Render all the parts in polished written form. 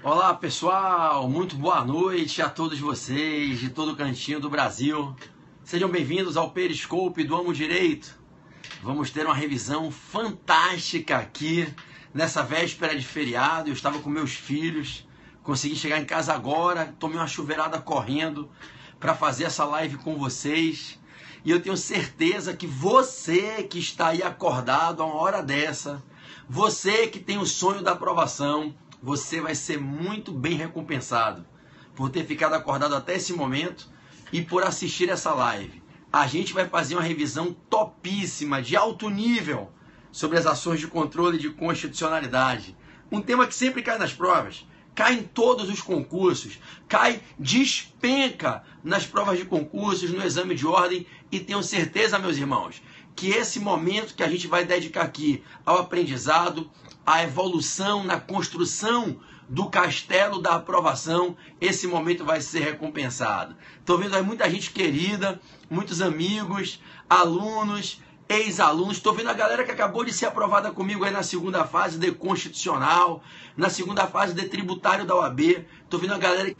Olá pessoal, muito boa noite a todos vocês de todo cantinho do Brasil. Sejam bem-vindos ao Periscope do Amo Direito. Vamos ter uma revisão fantástica aqui nessa véspera de feriado. Eu estava com meus filhos, consegui chegar em casa agora, tomei uma chuveirada correndo para fazer essa live com vocês. E eu tenho certeza que você que está aí acordado a uma hora dessa, você que tem o sonho da aprovação, você vai ser muito bem recompensado por ter ficado acordado até esse momento e por assistir essa live. A gente vai fazer uma revisão topíssima, de alto nível, sobre as ações de controle de constitucionalidade. Um tema que sempre cai nas provas, cai em todos os concursos, despenca nas provas de concursos, no exame de ordem, e tenho certeza, meus irmãos, que esse momento que a gente vai dedicar aqui ao aprendizado, à evolução, na construção do castelo da aprovação, esse momento vai ser recompensado. Estou vendo aí muita gente querida, muitos amigos, alunos, ex-alunos. Estou vendo a galera que acabou de ser aprovada comigo aí na segunda fase de constitucional, na segunda fase de tributário da OAB. Estou vendo a galera...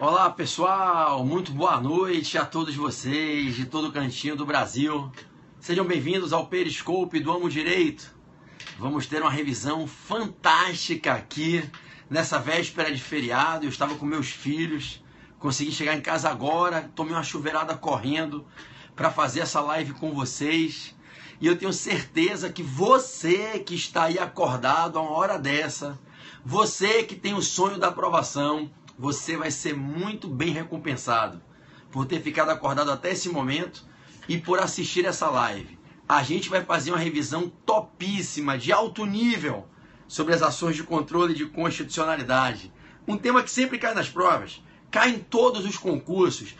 Olá pessoal, muito boa noite a todos vocês de todo cantinho do Brasil. Sejam bem-vindos ao Periscope do Amo Direito. Vamos ter uma revisão fantástica aqui nessa véspera de feriado. Eu estava com meus filhos, consegui chegar em casa agora, tomei uma chuveirada correndo para fazer essa live com vocês. E eu tenho certeza que você que está aí acordado a uma hora dessa, você que tem o sonho da aprovação, você vai ser muito bem recompensado por ter ficado acordado até esse momento e por assistir essa live. A gente vai fazer uma revisão topíssima, de alto nível, sobre as ações de controle de constitucionalidade. Um tema que sempre cai nas provas, cai em todos os concursos,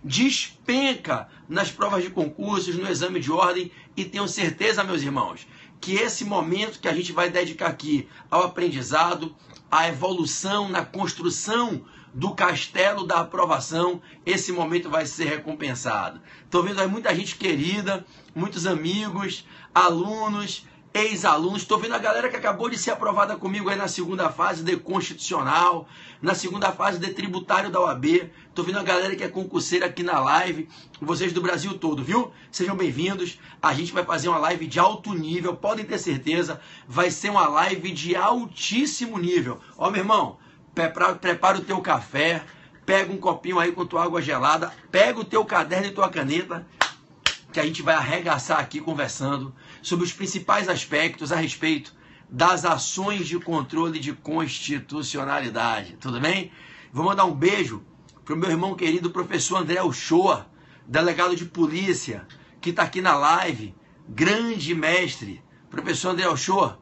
despenca nas provas de concursos, no exame de ordem, e tenho certeza, meus irmãos, que esse momento que a gente vai dedicar aqui ao aprendizado, à evolução, na construção do castelo da aprovação, esse momento vai ser recompensado. Estou vendo aí muita gente querida, muitos amigos, alunos, ex-alunos. Estou vendo a galera que acabou de ser aprovada comigo aí na segunda fase de constitucional, na segunda fase de tributário da OAB. Estou vendo a galera que é concurseira aqui na live, vocês do Brasil todo, viu? Sejam bem-vindos. A gente vai fazer uma live de alto nível, podem ter certeza, vai ser uma live de altíssimo nível. Ó, meu irmão, prepara o teu café, pega um copinho aí com tua água gelada, pega o teu caderno e tua caneta, que a gente vai arregaçar aqui conversando sobre os principais aspectos a respeito das ações de controle de constitucionalidade. Tudo bem? Vou mandar um beijo para o meu irmão querido, professor André Uchoa, delegado de polícia, que está aqui na live, grande mestre. Professor André Uchoa,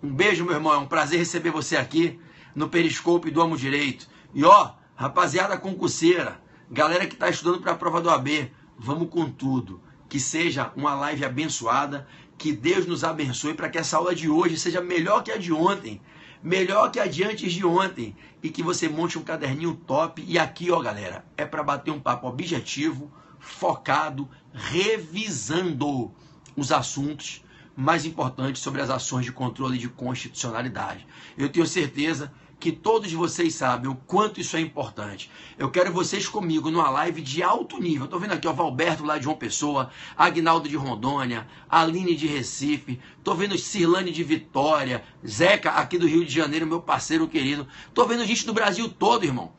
um beijo, meu irmão, é um prazer receber você aqui no Periscope do Amo Direito. E ó, rapaziada concurseira, galera que está estudando para a prova do AB, vamos com tudo. Que seja uma live abençoada, que Deus nos abençoe para que essa aula de hoje seja melhor que a de ontem, melhor que a de antes de ontem, e que você monte um caderninho top. E aqui, ó, galera, é para bater um papo objetivo, focado, revisando os assuntos mais importantes sobre as ações de controle de constitucionalidade. Eu tenho certeza que todos vocês sabem o quanto isso é importante. Eu quero vocês comigo numa live de alto nível. Estou vendo aqui, ó, Valberto lá de João Pessoa, Agnaldo de Rondônia, Aline de Recife, estou vendo Cirlane de Vitória, Zeca aqui do Rio de Janeiro, meu parceiro querido. Estou vendo gente do Brasil todo, irmão.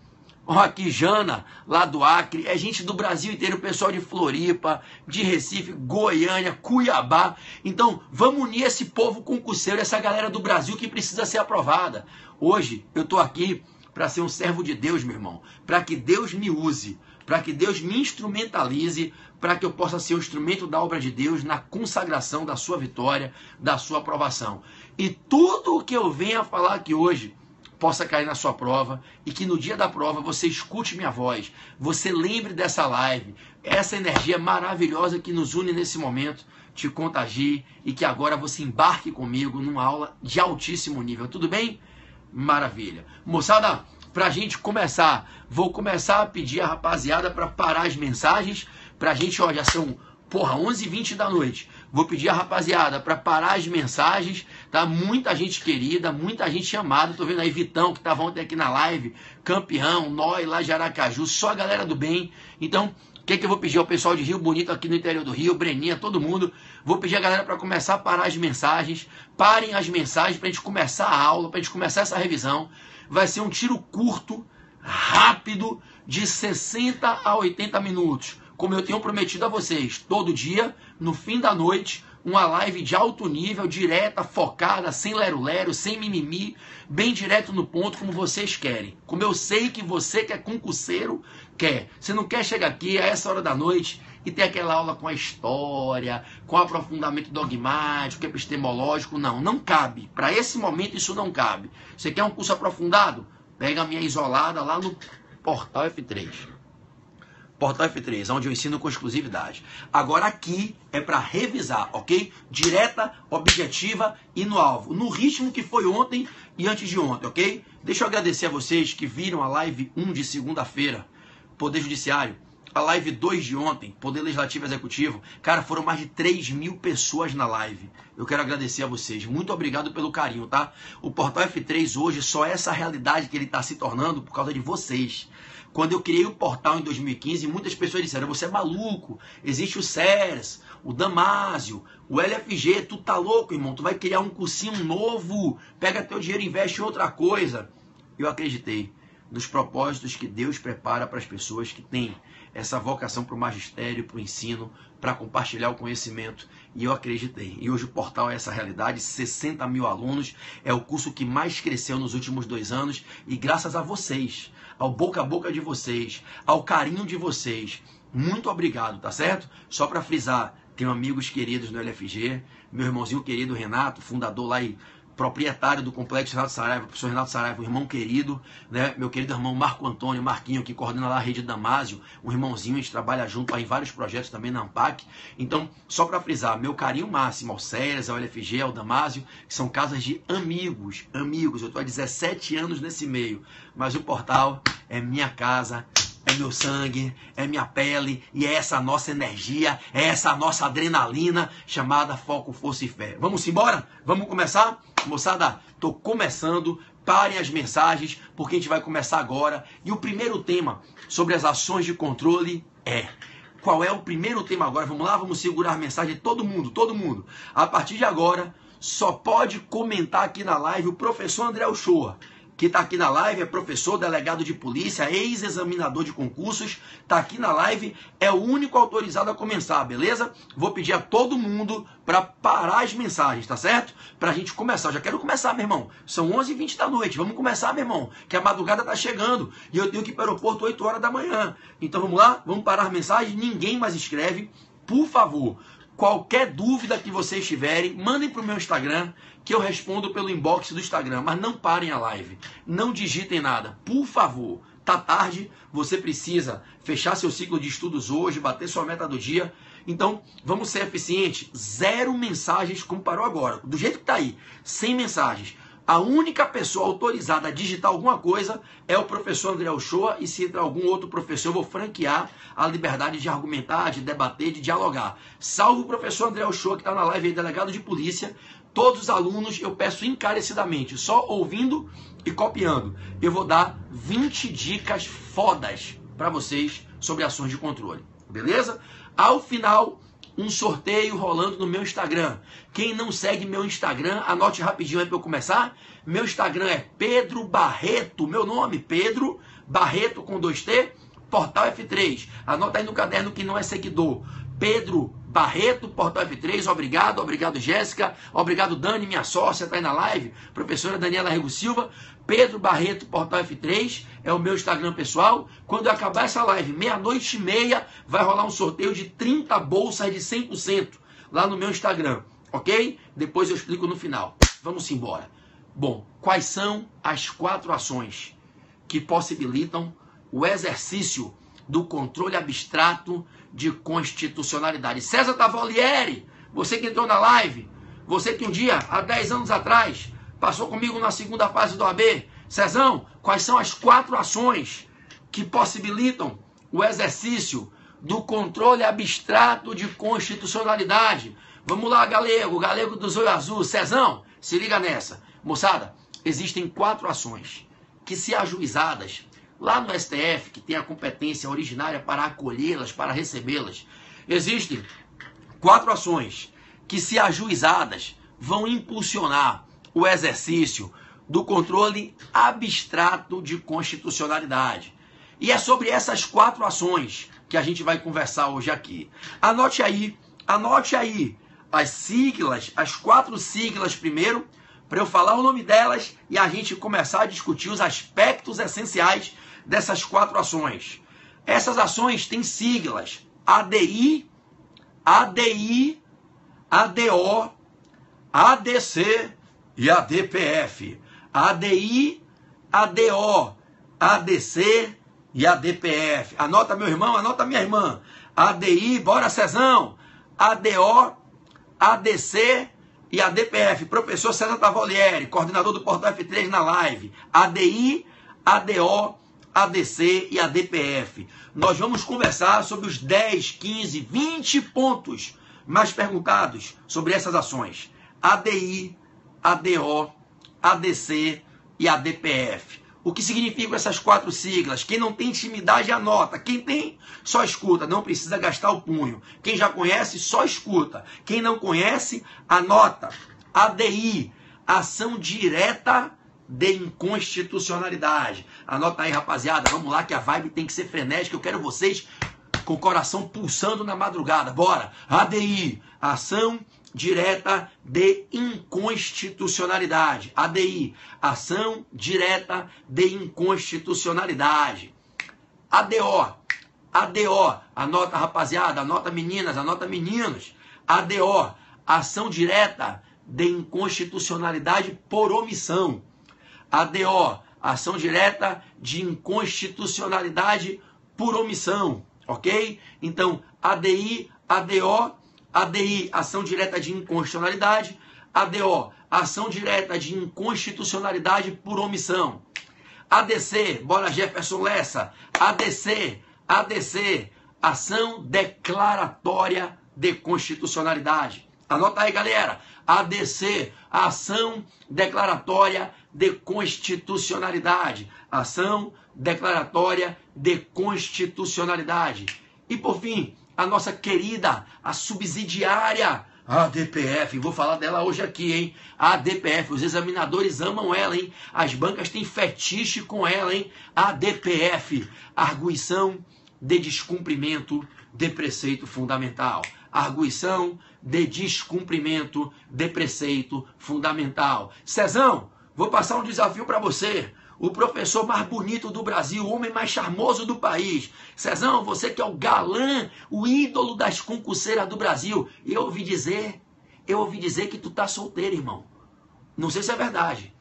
Ó, aqui Jana, lá do Acre, é gente do Brasil inteiro, pessoal de Floripa, de Recife, Goiânia, Cuiabá. Então, vamos unir esse povo concurseiro, essa galera do Brasil que precisa ser aprovada. Hoje, eu estou aqui para ser um servo de Deus, meu irmão, para que Deus me use, para que Deus me instrumentalize, para que eu possa ser um instrumento da obra de Deus na consagração da sua vitória, da sua aprovação. E tudo o que eu venha falar aqui hoje possa cair na sua prova e que no dia da prova você escute minha voz, você lembre dessa live, essa energia maravilhosa que nos une nesse momento, te contagie e que agora você embarque comigo numa aula de altíssimo nível. Tudo bem? Maravilha. Moçada, pra gente começar, vou começar a pedir a rapaziada para parar as mensagens, pra gente, ó, já são, 11h20 da noite. Vou pedir a rapaziada para parar as mensagens, tá? Muita gente querida, muita gente amada. Tô vendo aí Vitão, que estava ontem aqui na live, Campeão, Noi, lá de Aracaju, só a galera do bem. Então, o que eu vou pedir ao pessoal de Rio Bonito aqui no interior do Rio, Breninha, todo mundo? Vou pedir a galera para começar a parar as mensagens. Parem as mensagens para a gente começar a aula, para a gente começar essa revisão. Vai ser um tiro curto, rápido, de 60 a 80 minutos. Como eu tenho prometido a vocês, todo dia, no fim da noite, uma live de alto nível, direta, focada, sem lero-lero, sem mimimi, bem direto no ponto, como vocês querem. Como eu sei que você que é concurseiro quer. Você não quer chegar aqui a essa hora da noite e ter aquela aula com a história, com aprofundamento dogmático, epistemológico. Não, não cabe. Para esse momento isso não cabe. Você quer um curso aprofundado? Pega a minha isolada lá no Portal F3. Portal F3, onde eu ensino com exclusividade. Agora aqui é para revisar, ok? Direta, objetiva e no alvo. No ritmo que foi ontem e antes de ontem, ok? Deixa eu agradecer a vocês que viram a live 1 de segunda-feira, Poder Judiciário. A live 2 de ontem, Poder Legislativo e Executivo. Cara, foram mais de 3.000 pessoas na live. Eu quero agradecer a vocês. Muito obrigado pelo carinho, tá? O Portal F3 hoje só é essa realidade que ele está se tornando por causa de vocês. Quando eu criei o portal em 2015, muitas pessoas disseram, você é maluco, existe o SERS, o Damásio, o LFG, tu tá louco, irmão, tu vai criar um cursinho novo, pega teu dinheiro e investe em outra coisa. Eu acreditei nos propósitos que Deus prepara para as pessoas que têm essa vocação para o magistério, para o ensino, para compartilhar o conhecimento. E eu acreditei. E hoje o portal é essa realidade, 60 mil alunos, é o curso que mais cresceu nos últimos 2 anos, e graças a vocês, ao boca a boca de vocês, ao carinho de vocês, muito obrigado, tá certo? Só para frisar, tenho amigos queridos no LFG, meu irmãozinho querido Renato, fundador lá e proprietário do Complexo Renato Saraiva, professor Renato Saraiva, um irmão querido, né? Meu querido irmão Marco Antônio, Marquinho, que coordena lá a rede Damásio, um irmãozinho, a gente trabalha junto lá em vários projetos também na ANPAC. Então, só para frisar, meu carinho máximo ao SERS, ao LFG, ao Damásio, que são casas de amigos, eu estou há 17 anos nesse meio, mas o portal é minha casa, é meu sangue, é minha pele, e é essa nossa energia, é essa nossa adrenalina chamada foco, força e fé. Vamos embora? Vamos começar? Moçada, tô começando, parem as mensagens, porque a gente vai começar agora. E o primeiro tema sobre as ações de controle é... Qual é o primeiro tema agora? Vamos lá, vamos segurar a mensagem de todo mundo, todo mundo. A partir de agora, só pode comentar aqui na live o professor André Uchoa, que está aqui na live, é professor, delegado de polícia, ex-examinador de concursos, está aqui na live, é o único autorizado a começar, beleza? Vou pedir a todo mundo para parar as mensagens, tá certo? Para a gente começar, eu já quero começar, meu irmão, são 11h20 da noite, vamos começar, meu irmão, que a madrugada está chegando, e eu tenho que ir para o aeroporto 8 horas da manhã. Então vamos lá, vamos parar as mensagens, ninguém mais escreve, por favor. Qualquer dúvida que vocês tiverem, mandem para o meu Instagram, que eu respondo pelo inbox do Instagram. Mas não parem a live, não digitem nada, por favor. Tá tarde, você precisa fechar seu ciclo de estudos hoje, bater sua meta do dia. Então, vamos ser eficientes. 0 mensagens como parou agora, do jeito que tá aí, 100 mensagens. A única pessoa autorizada a digitar alguma coisa é o professor André Uchoa, e se entrar algum outro professor, eu vou franquear a liberdade de argumentar, de debater, de dialogar. Salvo o professor André Uchoa, que está na live aí, delegado de polícia, todos os alunos, eu peço encarecidamente, só ouvindo e copiando. Eu vou dar 20 dicas fodas para vocês sobre ações de controle, beleza? Ao final, um sorteio rolando no meu Instagram. Quem não segue meu Instagram, anote rapidinho aí para eu começar. Meu Instagram é Pedro Barreto, meu nome, Pedro Barreto com 2T, Portal F3. Anota aí no caderno que não é seguidor. Pedro Barreto, Portal F3, obrigado, obrigado Jéssica, obrigado Dani, minha sócia, está aí na live, professora Daniela Rego Silva. Pedro Barreto, Portal F3, é o meu Instagram pessoal. Quando eu acabar essa live, 00:30, vai rolar um sorteio de 30 bolsas de 100% lá no meu Instagram, ok? Depois eu explico no final. Vamos embora. Bom, quais são as 4 ações que possibilitam o exercício do controle abstrato de constitucionalidade? César Tavolieri, você que entrou na live, você que um dia, há 10 anos atrás, passou comigo na segunda fase do AB. Cezão, quais são as 4 ações que possibilitam o exercício do controle abstrato de constitucionalidade? Vamos lá, Galego, Galego do Zóio Azul. Cezão, se liga nessa. Moçada, existem 4 ações que, se ajuizadas lá no STF, que tem a competência originária para acolhê-las, para recebê-las, existem 4 ações que, se ajuizadas, vão impulsionar o exercício do controle abstrato de constitucionalidade. E é sobre essas 4 ações que a gente vai conversar hoje aqui. Anote aí as siglas, as 4 siglas primeiro, para eu falar o nome delas e a gente começar a discutir os aspectos essenciais dessas 4 ações. Essas ações têm siglas ADI, ADI, ADO, ADC e ADPF. ADI, ADO, ADC e ADPF. Anota, meu irmão, anota, minha irmã. ADI, bora Cezão. ADO, ADC e ADPF. Professor César Tavolieri, coordenador do Portal F3 na live. ADI, ADO, ADC e ADPF. Nós vamos conversar sobre os 10, 15, 20 pontos mais perguntados sobre essas ações. ADI, ADO, ADC e ADPF. O que significam essas 4 siglas? Quem não tem intimidade, anota. Quem tem, só escuta. Não precisa gastar o punho. Quem já conhece, só escuta. Quem não conhece, anota. ADI, ação direta de inconstitucionalidade. Anota aí, rapaziada. Vamos lá que a vibe tem que ser frenética. Eu quero vocês com o coração pulsando na madrugada. Bora. ADI, ação direta de inconstitucionalidade. ADI, ação direta de inconstitucionalidade. ADO, ADO, anota rapaziada, anota meninas, anota meninos. ADO, ação direta de inconstitucionalidade por omissão. ADO, ação direta de inconstitucionalidade por omissão, ok? Então, ADI, ADO, ADI, ação direta de inconstitucionalidade. ADO, ação direta de inconstitucionalidade por omissão. ADC, bora Jefferson Lessa. ADC, ADC, ação declaratória de constitucionalidade. Anota aí, galera. ADC, ação declaratória de constitucionalidade. Ação declaratória de constitucionalidade. E por fim, a nossa querida, a subsidiária ADPF, vou falar dela hoje aqui, hein? A ADPF, os examinadores amam ela, hein? As bancas têm fetiche com ela, hein? ADPF, arguição de descumprimento de preceito fundamental. Arguição de descumprimento de preceito fundamental. Cezão, vou passar um desafio para você. O professor mais bonito do Brasil, o homem mais charmoso do país. Cezão, você que é o galã, o ídolo das concurseiras do Brasil. E eu ouvi dizer que tu tá solteiro, irmão. Não sei se é verdade,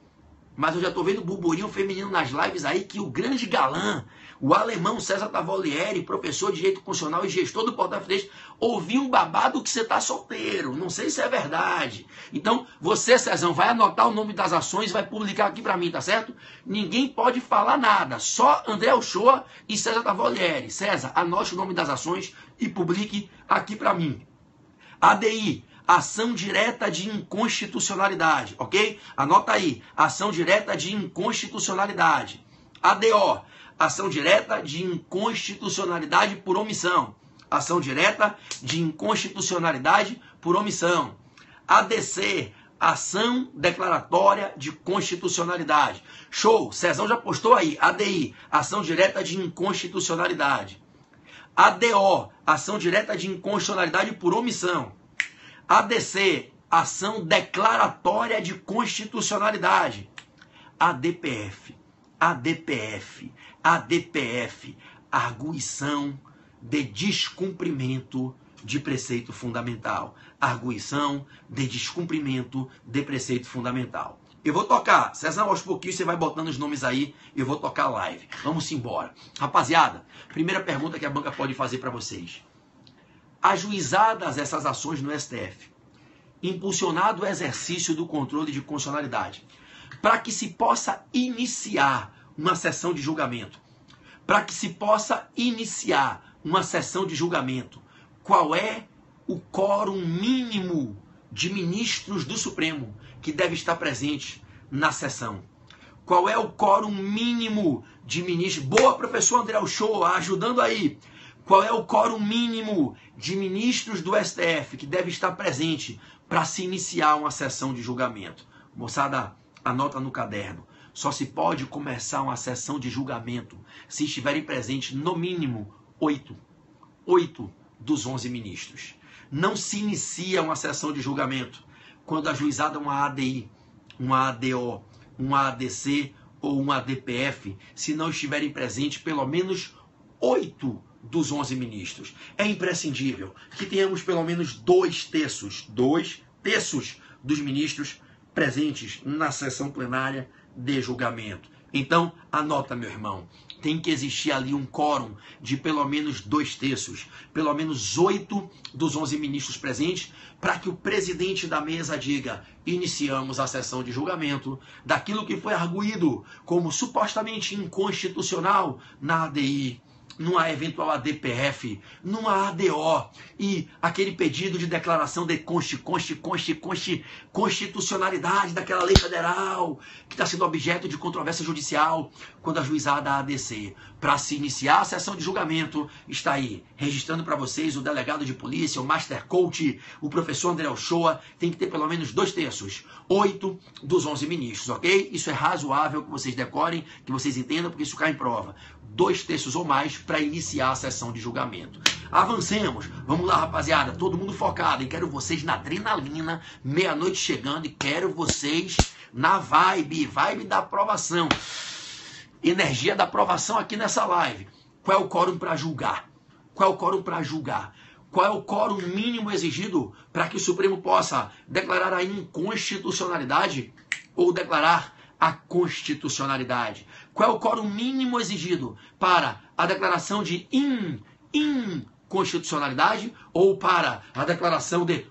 mas eu já tô vendo burburinho feminino nas lives aí que o grande galã, o alemão César Tavolieri, professor de Direito Constitucional e gestor do Portal F3, ouviu um babado que você tá solteiro. Não sei se é verdade. Então, você, Cezão, vai anotar o nome das ações e vai publicar aqui para mim, tá certo? Ninguém pode falar nada. Só André Uchoa e César Tavolieri. César, anote o nome das ações e publique aqui para mim. ADI, ação direta de inconstitucionalidade, ok? Anota aí, ação direta de inconstitucionalidade. ADO, ação direta de inconstitucionalidade por omissão. Ação direta de inconstitucionalidade por omissão. ADC, ação declaratória de constitucionalidade. Show, Cezão já postou aí, ADI, ação direta de inconstitucionalidade. ADO, ação direta de inconstitucionalidade por omissão. ADC, ação declaratória de constitucionalidade. ADPF, arguição de descumprimento de preceito fundamental. Arguição de descumprimento de preceito fundamental. Eu vou tocar, César, aos pouquinhos você vai botando os nomes aí, eu vou tocar a live. Vamos embora. Rapaziada, primeira pergunta que a banca pode fazer para vocês. Ajuizadas essas ações no STF, impulsionado o exercício do controle de constitucionalidade, para que se possa iniciar uma sessão de julgamento, qual é o quórum mínimo de ministros do Supremo que deve estar presente na sessão? Qual é o quórum mínimo de ministros? Boa, professor André Uchoa, ajudando aí. Qual é o quórum mínimo de ministros do STF que deve estar presente para se iniciar uma sessão de julgamento? Moçada, anota no caderno. Só se pode começar uma sessão de julgamento se estiverem presentes no mínimo 8 dos 11 ministros. Não se inicia uma sessão de julgamento quando ajuizada uma ADI, uma ADO, uma ADC ou uma ADPF, se não estiverem presentes pelo menos 8 dos 11 ministros. É imprescindível que tenhamos pelo menos 2/3 dos ministros presentes na sessão plenária de julgamento. Então, anota, meu irmão, tem que existir ali um quórum de pelo menos 2/3, pelo menos 8 dos 11 ministros presentes, para que o presidente da mesa diga: iniciamos a sessão de julgamento daquilo que foi arguído como supostamente inconstitucional na ADI, numa eventual ADPF, numa ADO, e aquele pedido de declaração de constitucionalidade daquela lei federal que está sendo objeto de controvérsia judicial, quando ajuizada a ADC. Para se iniciar a sessão de julgamento, está aí, registrando para vocês, o delegado de polícia, o Master Coach, o professor André Uchoa, tem que ter pelo menos 2/3, 8 dos 11 ministros, ok? Isso é razoável que vocês decorem, que vocês entendam, porque isso cai em prova. 2/3 ou mais para iniciar a sessão de julgamento. Avancemos. Vamos lá, rapaziada. Todo mundo focado. E quero vocês na adrenalina. Meia-noite chegando. E quero vocês na vibe da aprovação. Energia da aprovação aqui nessa live. Qual é o quórum para julgar? Qual é o quórum para julgar? Qual é o quórum mínimo exigido para que o Supremo possa declarar a inconstitucionalidade ou declarar a constitucionalidade? Qual é o quórum mínimo exigido para a declaração de inconstitucionalidade ou para a declaração de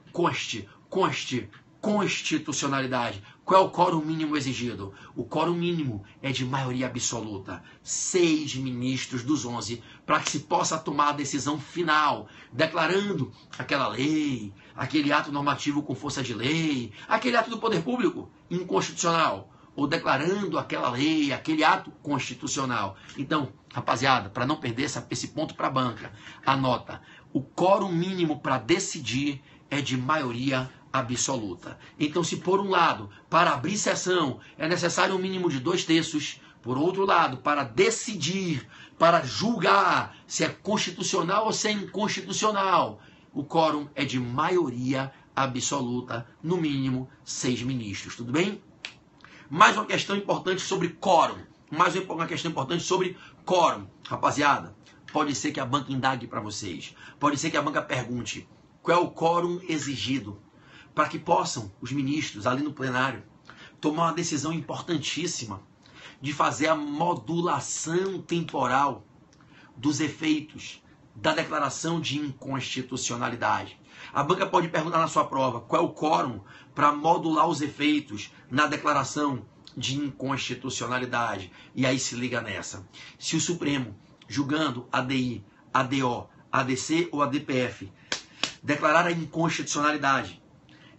constitucionalidade? Qual é o quórum mínimo exigido? O quórum mínimo é de maioria absoluta. 6 ministros dos 11, para que se possa tomar a decisão final, declarando aquela lei, aquele ato normativo com força de lei, aquele ato do poder público inconstitucional, ou declarando aquela lei, aquele ato constitucional. Então, rapaziada, para não perder esse ponto para a banca, anota, o quórum mínimo para decidir é de maioria absoluta. Então, se por um lado, para abrir sessão, é necessário um mínimo de 2/3, por outro lado, para decidir, para julgar se é constitucional ou se é inconstitucional, o quórum é de maioria absoluta, no mínimo 6 ministros, tudo bem? Mais uma questão importante sobre quórum. Rapaziada, pode ser que a banca indague para vocês. Pode ser que a banca pergunte qual é o quórum exigido para que possam os ministros ali no plenário tomar uma decisão importantíssima de fazer a modulação temporal dos efeitos da declaração de inconstitucionalidade. A banca pode perguntar na sua prova qual é o quórum para modular os efeitos na declaração de inconstitucionalidade. E aí se liga nessa. Se o Supremo, julgando ADI, ADO, ADC ou ADPF, declarar a inconstitucionalidade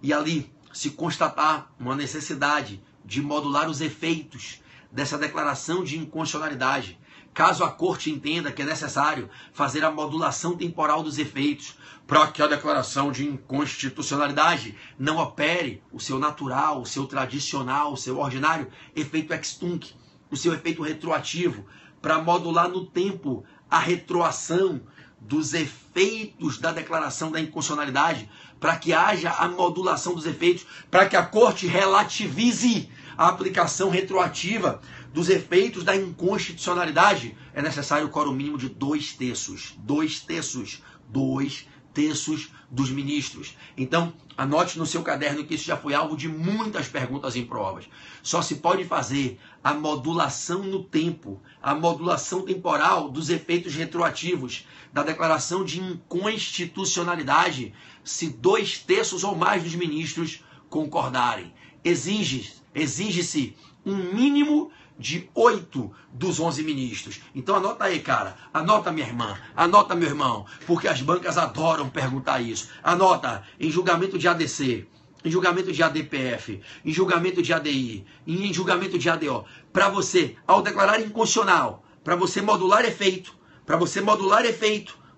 e ali se constatar uma necessidade de modular os efeitos dessa declaração de inconstitucionalidade, caso a corte entenda que é necessário fazer a modulação temporal dos efeitos para que a declaração de inconstitucionalidade não opere o seu natural, o seu tradicional, o seu ordinário efeito ex tunc, o seu efeito retroativo, para modular no tempo a retroação dos efeitos da declaração da inconstitucionalidade, para que haja a modulação dos efeitos, para que a Corte relativize a aplicação retroativa dos efeitos da inconstitucionalidade, é necessário o quórum mínimo de 2/3. 2/3. 2/3 dos ministros. Então, anote no seu caderno que isso já foi alvo de muitas perguntas em provas. Só se pode fazer a modulação no tempo, a modulação temporal dos efeitos retroativos da declaração de inconstitucionalidade se 2/3 ou mais dos ministros concordarem. Exige-se um mínimo de 8 dos 11 ministros. Então anota aí, cara. Anota, minha irmã. Anota, meu irmão. Porque as bancas adoram perguntar isso. Anota em julgamento de ADC, em julgamento de ADPF, em julgamento de ADI, em julgamento de ADO. Para você, ao declarar inconstitucional, para você modular efeito,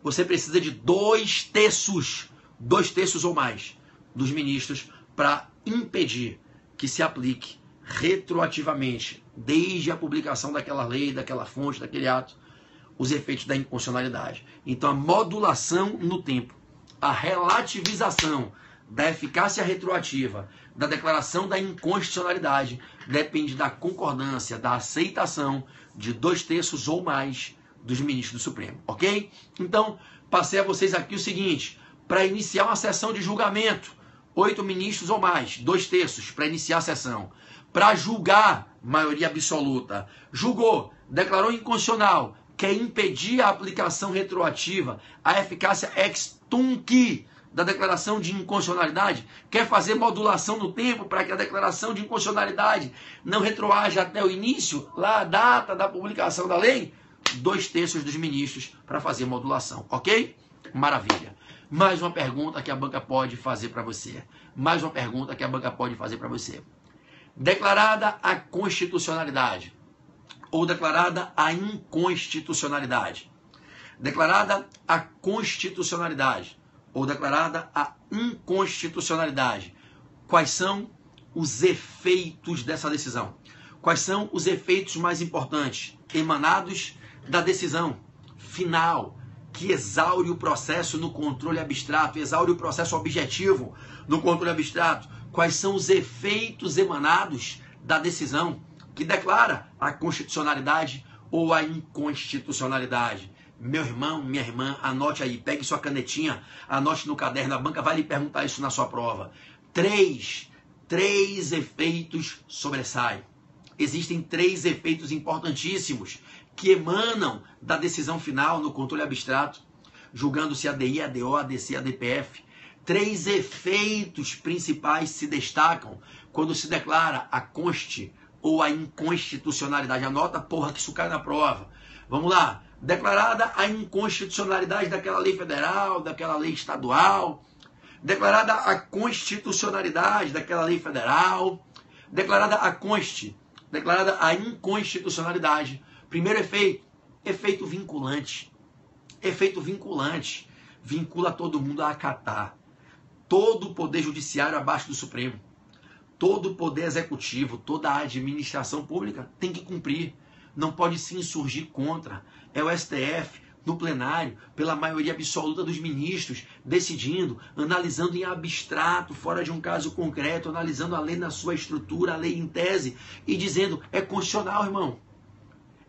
você precisa de 2/3, 2/3 ou mais dos ministros para impedir que se aplique retroativamente, desde a publicação daquela lei, daquela fonte, daquele ato, os efeitos da inconstitucionalidade. Então, a modulação no tempo, a relativização da eficácia retroativa da declaração da inconstitucionalidade depende da concordância, da aceitação de 2/3 ou mais dos ministros do Supremo, ok? Então, passei a vocês aqui o seguinte: para iniciar uma sessão de julgamento, 8 ministros ou mais, 2/3 para iniciar a sessão. Para julgar, maioria absoluta. Julgou, declarou inconstitucional, quer impedir a aplicação retroativa, a eficácia ex tunc da declaração de inconstitucionalidade, quer fazer modulação no tempo para que a declaração de inconstitucionalidade não retroaja até o início, lá a data da publicação da lei, 2/3 dos ministros para fazer modulação, ok? Maravilha. Mais uma pergunta que a banca pode fazer para você. Declarada a constitucionalidade ou declarada a inconstitucionalidade. Declarada a constitucionalidade ou declarada a inconstitucionalidade. Quais são os efeitos dessa decisão? Quais são os efeitos mais importantes emanados da decisão final que exaure o processo no controle abstrato, exaure o processo objetivo no controle abstrato? Quais são os efeitos emanados da decisão que declara a constitucionalidade ou a inconstitucionalidade? Meu irmão, minha irmã, anote aí, pegue sua canetinha, anote no caderno, a banca vai lhe perguntar isso na sua prova. Três efeitos sobressaem. Existem 3 efeitos importantíssimos que emanam da decisão final no controle abstrato, julgando-se ADI, ADO, ADC, ADPF. 3 efeitos principais se destacam quando se declara a conste ou a inconstitucionalidade. Anota, porra, que isso cai na prova. Vamos lá. Declarada a inconstitucionalidade daquela lei federal, daquela lei estadual. Declarada a constitucionalidade daquela lei federal. Declarada a conste. Declarada a inconstitucionalidade. Primeiro efeito, efeito vinculante. Efeito vinculante. Vincula todo mundo a acatar. Todo o poder judiciário abaixo do Supremo, todo o poder executivo, toda a administração pública tem que cumprir. Não pode se insurgir contra. É o STF, no plenário, pela maioria absoluta dos ministros, decidindo, analisando em abstrato, fora de um caso concreto, analisando a lei na sua estrutura, a lei em tese, e dizendo, é constitucional, irmão.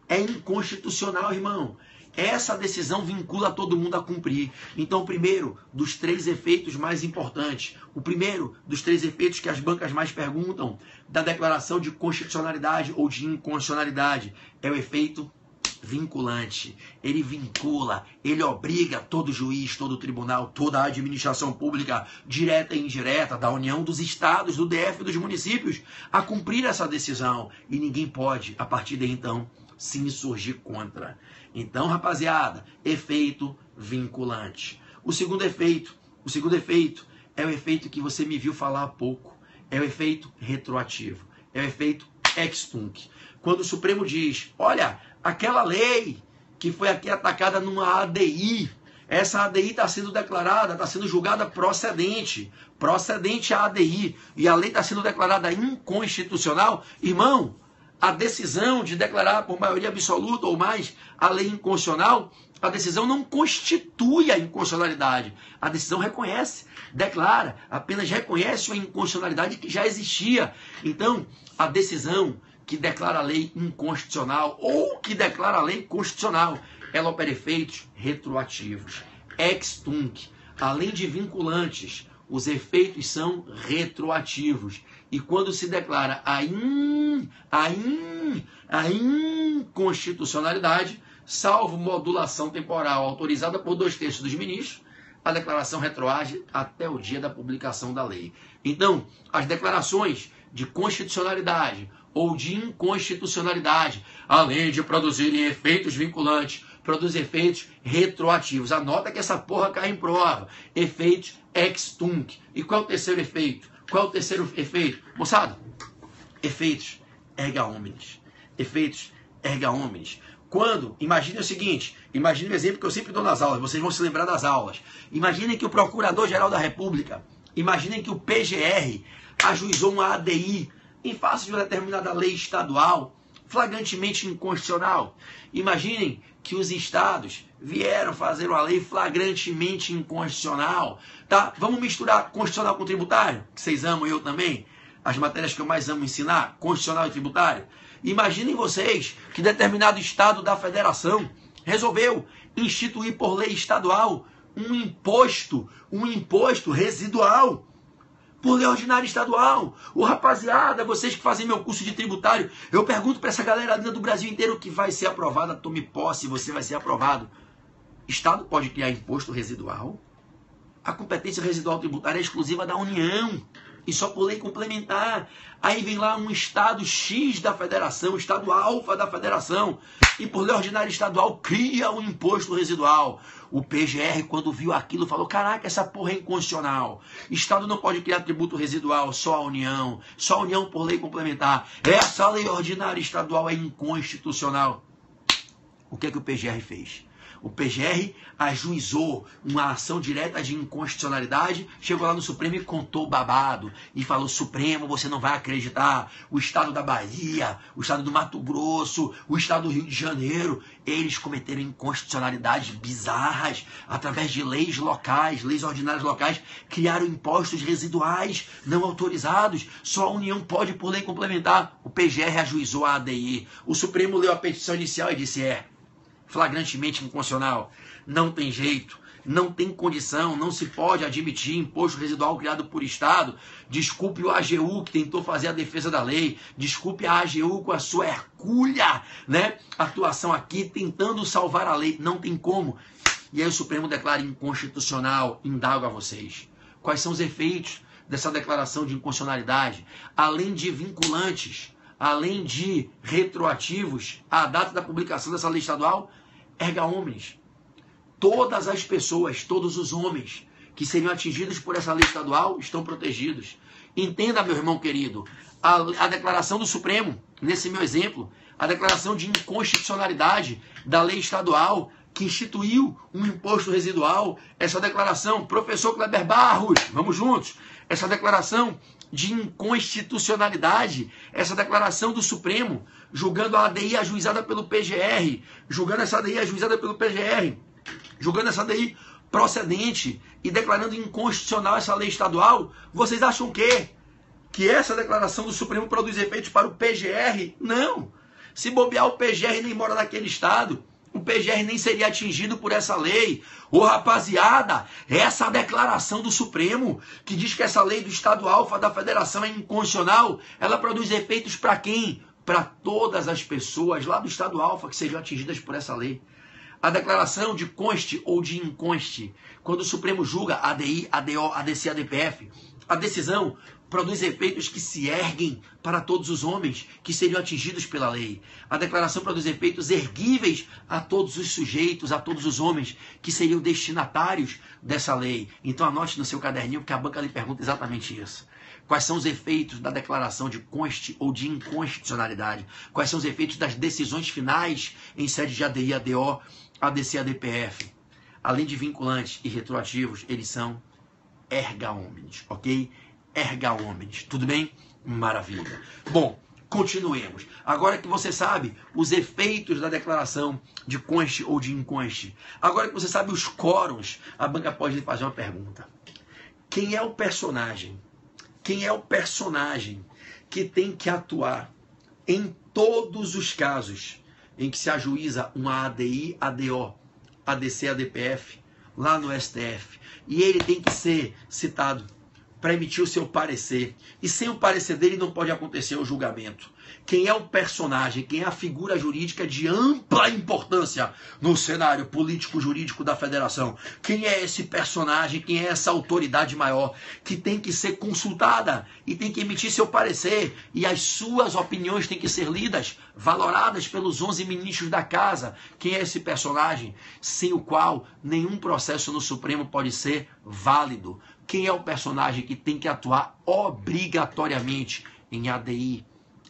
É inconstitucional, irmão. Essa decisão vincula todo mundo a cumprir. Então, o primeiro dos 3 efeitos mais importantes, o primeiro dos 3 efeitos que as bancas mais perguntam da declaração de constitucionalidade ou de inconstitucionalidade é o efeito vinculante. Ele vincula, ele obriga todo juiz, todo tribunal, toda a administração pública, direta e indireta, da União, dos estados, do DF e dos municípios, a cumprir essa decisão. E ninguém pode, a partir daí, então, se insurgir contra. Então, rapaziada, efeito vinculante. O segundo efeito é o efeito que você me viu falar há pouco. É o efeito retroativo. É o efeito ex tunc. Quando o Supremo diz, olha, aquela lei que foi aqui atacada numa ADI, essa ADI está sendo declarada, está sendo julgada procedente à ADI, e a lei está sendo declarada inconstitucional, irmão, a decisão de declarar por maioria absoluta ou mais a lei inconstitucional A decisão não constitui a inconstitucionalidade. A decisão reconhece, declara, apenas reconhece a inconstitucionalidade que já existia. Então, a decisão que declara a lei inconstitucional ou que declara a lei constitucional, ela opera efeitos retroativos. Ex tunc, além de vinculantes, os efeitos são retroativos. E quando se declara a inconstitucionalidade, salvo modulação temporal autorizada por 2/3 dos ministros, a declaração retroage até o dia da publicação da lei. Então, as declarações de constitucionalidade ou de inconstitucionalidade, além de produzirem efeitos vinculantes, produzem efeitos retroativos. Anota que essa porra cai em prova. Efeitos ex tunc. E qual é o terceiro efeito? Qual é o terceiro efeito? Moçada, efeitos erga omnes. Efeitos erga omnes. Quando, imagine o seguinte, imagine o exemplo que eu sempre dou nas aulas, vocês vão se lembrar das aulas. Imaginem que o Procurador-Geral da República, imaginem que o PGR ajuizou uma ADI em face de uma determinada lei estadual, flagrantemente inconstitucional. Imaginem que os estados vieram fazer uma lei flagrantemente inconstitucional. Tá? Vamos misturar constitucional com tributário, que vocês amam e eu também. As matérias que eu mais amo ensinar, constitucional e tributário. Imaginem vocês que determinado estado da federação resolveu instituir por lei estadual um imposto residual, por lei ordinária estadual. Ô rapaziada, vocês que fazem meu curso de tributário, eu pergunto para essa galera do Brasil inteiro que vai ser aprovada, tome posse, você vai ser aprovado. Estado pode criar imposto residual? A competência residual tributária é exclusiva da União e só por lei complementar. Aí vem lá um estado X da federação, estado alfa da federação, e por lei ordinária estadual cria um imposto residual. O PGR, quando viu aquilo, falou, caraca, essa porra é inconstitucional. Estado não pode criar tributo residual, só a União por lei complementar. Essa lei ordinária estadual é inconstitucional. O que é que o PGR fez? O PGR ajuizou uma ação direta de inconstitucionalidade, chegou lá no Supremo e contou o babado. E falou, Supremo, você não vai acreditar. O estado da Bahia, o estado do Mato Grosso, o estado do Rio de Janeiro, eles cometeram inconstitucionalidades bizarras. Através de leis locais, leis ordinárias locais, criaram impostos residuais não autorizados. Só a União pode por lei complementar. O PGR ajuizou a ADI. O Supremo leu a petição inicial e disse, flagrantemente inconstitucional, não tem jeito, não tem condição, não se pode admitir imposto residual criado por Estado. Desculpe o AGU que tentou fazer a defesa da lei, desculpe a AGU com a sua hercúlea, atuação aqui tentando salvar a lei, não tem como. E aí o Supremo declara inconstitucional. Indago a vocês, quais são os efeitos dessa declaração de inconstitucionalidade? Além de vinculantes, além de retroativos à data da publicação dessa lei estadual, erga omnes. Todas as pessoas, todos os homens que seriam atingidos por essa lei estadual estão protegidos. Entenda, meu irmão querido, a declaração do Supremo, nesse meu exemplo, a declaração de inconstitucionalidade da lei estadual que instituiu um imposto residual, essa declaração, professor Kleber Barros, vamos juntos, essa declaração de inconstitucionalidade, essa declaração do Supremo, julgando a ADI ajuizada pelo PGR, julgando essa ADI ajuizada pelo PGR, julgando essa ADI procedente e declarando inconstitucional essa lei estadual, vocês acham o quê? Que essa declaração do Supremo produz efeitos para o PGR? Não! Se bobear, o PGR nem mora naquele estado. O PGR nem seria atingido por essa lei. Ô rapaziada, essa declaração do Supremo, que diz que essa lei do Estado Alfa da Federação é inconstitucional, ela produz efeitos para quem? Para todas as pessoas lá do Estado Alfa que sejam atingidas por essa lei. A declaração de conste ou de inconste, quando o Supremo julga ADI, ADO, ADC, ADPF, a decisão produz efeitos que se erguem para todos os homens que seriam atingidos pela lei. A declaração produz efeitos erguíveis a todos os sujeitos, a todos os homens que seriam destinatários dessa lei. Então anote no seu caderninho que a banca lhe pergunta exatamente isso. Quais são os efeitos da declaração de conste ou de inconstitucionalidade? Quais são os efeitos das decisões finais em sede de ADI, ADO, ADC, ADPF? Além de vinculantes e retroativos, eles são erga omnes, ok? Erga omnes, tudo bem? Maravilha. Bom, Continuemos. Agora que você sabe os efeitos da declaração de conste ou de inconste, agora que você sabe os quórums, a banca pode lhe fazer uma pergunta. Quem é o personagem? Quem é o personagem que tem que atuar em todos os casos em que se ajuiza uma ADI, ADO, ADC, ADPF, lá no STF, e ele tem que ser citado para emitir o seu parecer, e sem o parecer dele não pode acontecer o julgamento. Quem é o personagem, quem é a figura jurídica de ampla importância no cenário político-jurídico da federação? Quem é esse personagem, quem é essa autoridade maior que tem que ser consultada e tem que emitir seu parecer, e as suas opiniões têm que ser lidas, valoradas pelos 11 ministros da casa? Quem é esse personagem sem o qual nenhum processo no Supremo pode ser válido? Quem é o personagem que tem que atuar obrigatoriamente em ADI,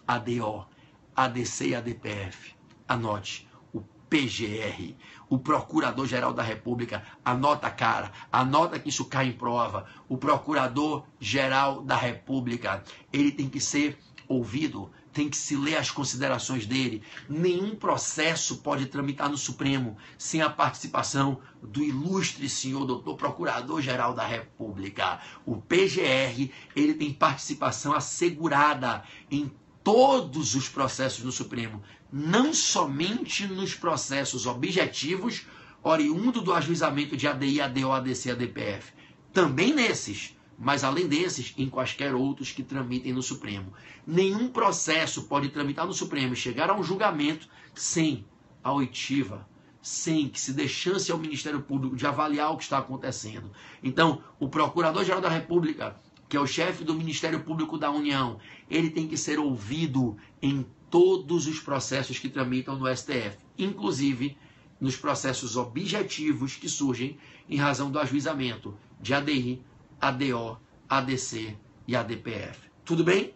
ADO, ADC e ADPF? Anote, o PGR, o Procurador-Geral da República. Anota, cara, anota que isso cai em prova. O Procurador-Geral da República, ele tem que ser ouvido, tem que se ler as considerações dele. Nenhum processo pode tramitar no Supremo sem a participação do ilustre senhor doutor Procurador-Geral da República. O PGR, ele tem participação assegurada em todos os processos no Supremo, não somente nos processos objetivos oriundo do ajuizamento de ADI, ADO, ADC, ADPF, também nesses, mas além desses, em quaisquer outros que tramitem no Supremo. Nenhum processo pode tramitar no Supremo e chegar a um julgamento sem a oitiva, sem que se dê chance ao Ministério Público de avaliar o que está acontecendo. Então, o Procurador-Geral da República, que é o chefe do Ministério Público da União, ele tem que ser ouvido em todos os processos que tramitam no STF, inclusive nos processos objetivos que surgem em razão do ajuizamento de ADI, ADO, ADC e ADPF. Tudo bem?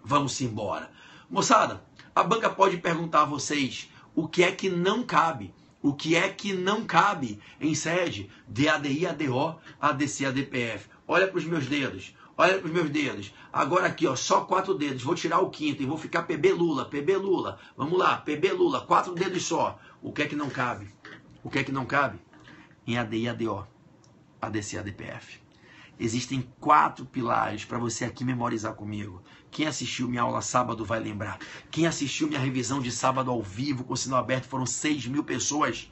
Vamos embora. Moçada, a banca pode perguntar a vocês o que é que não cabe. O que é que não cabe em sede de ADI, ADO, ADC, ADPF. Olha para os meus dedos. Olha para os meus dedos. Agora aqui, ó, só 4 dedos. Vou tirar o quinto e vou ficar PB Lula, PB Lula. Vamos lá, PB Lula, 4 dedos só. O que é que não cabe? O que é que não cabe? Em ADI, ADO, ADC, ADPF. Existem 4 pilares para você aqui memorizar comigo. Quem assistiu minha aula sábado vai lembrar. Quem assistiu minha revisão de sábado ao vivo, com sinal aberto, foram 6.000 pessoas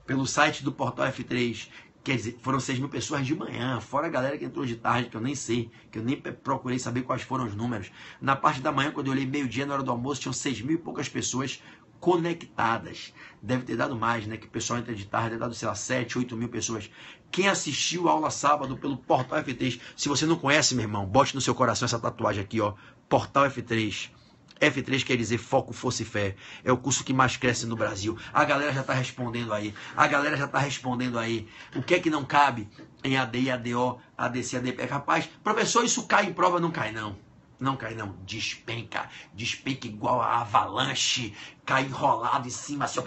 pelo site do Portal F3. Quer dizer, foram 6.000 pessoas de manhã, fora a galera que entrou de tarde, que eu nem sei, que eu nem procurei saber quais foram os números. Na parte da manhã, quando eu olhei meio-dia, na hora do almoço, tinham 6.000 e poucas pessoas conectadas. Deve ter dado mais, né? Que o pessoal entra de tarde, deve ter dado, sei lá, 7, 8.000 pessoas. Quem assistiu a aula sábado pelo Portal F3, se você não conhece, meu irmão, bote no seu coração essa tatuagem aqui, ó. Portal F3. F3 quer dizer Foco, Força e Fé. É o curso que mais cresce no Brasil. A galera já está respondendo aí. A galera já está respondendo aí. O que é que não cabe em ADI, ADO, ADC, ADPF? Rapaz, professor, isso cai em prova? Não cai, não. Não cai, não. Despenca. Despenca igual a avalanche. Cai enrolado em cima. Assim,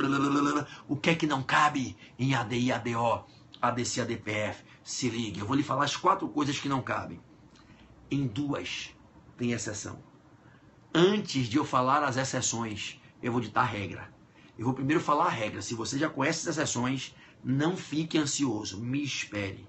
o que é que não cabe em ADI, ADO, ADC, ADPF? Se liga. Eu vou lhe falar as 4 coisas que não cabem. Em 2 tem exceção. Antes de eu falar as exceções, eu vou ditar a regra. Eu vou primeiro falar a regra. Se você já conhece as exceções, não fique ansioso. Me espere.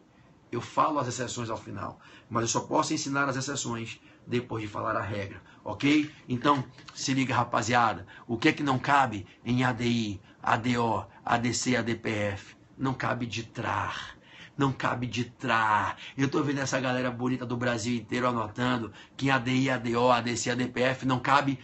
Eu falo as exceções ao final. Mas eu só posso ensinar as exceções depois de falar a regra. Ok? Então, se liga, rapaziada. O que é que não cabe em ADI, ADO, ADC, ADPF? Não cabe ditrar. Não cabe ditrar. Eu tô vendo essa galera bonita do Brasil inteiro anotando que em ADI, ADO, ADC, ADPF não cabe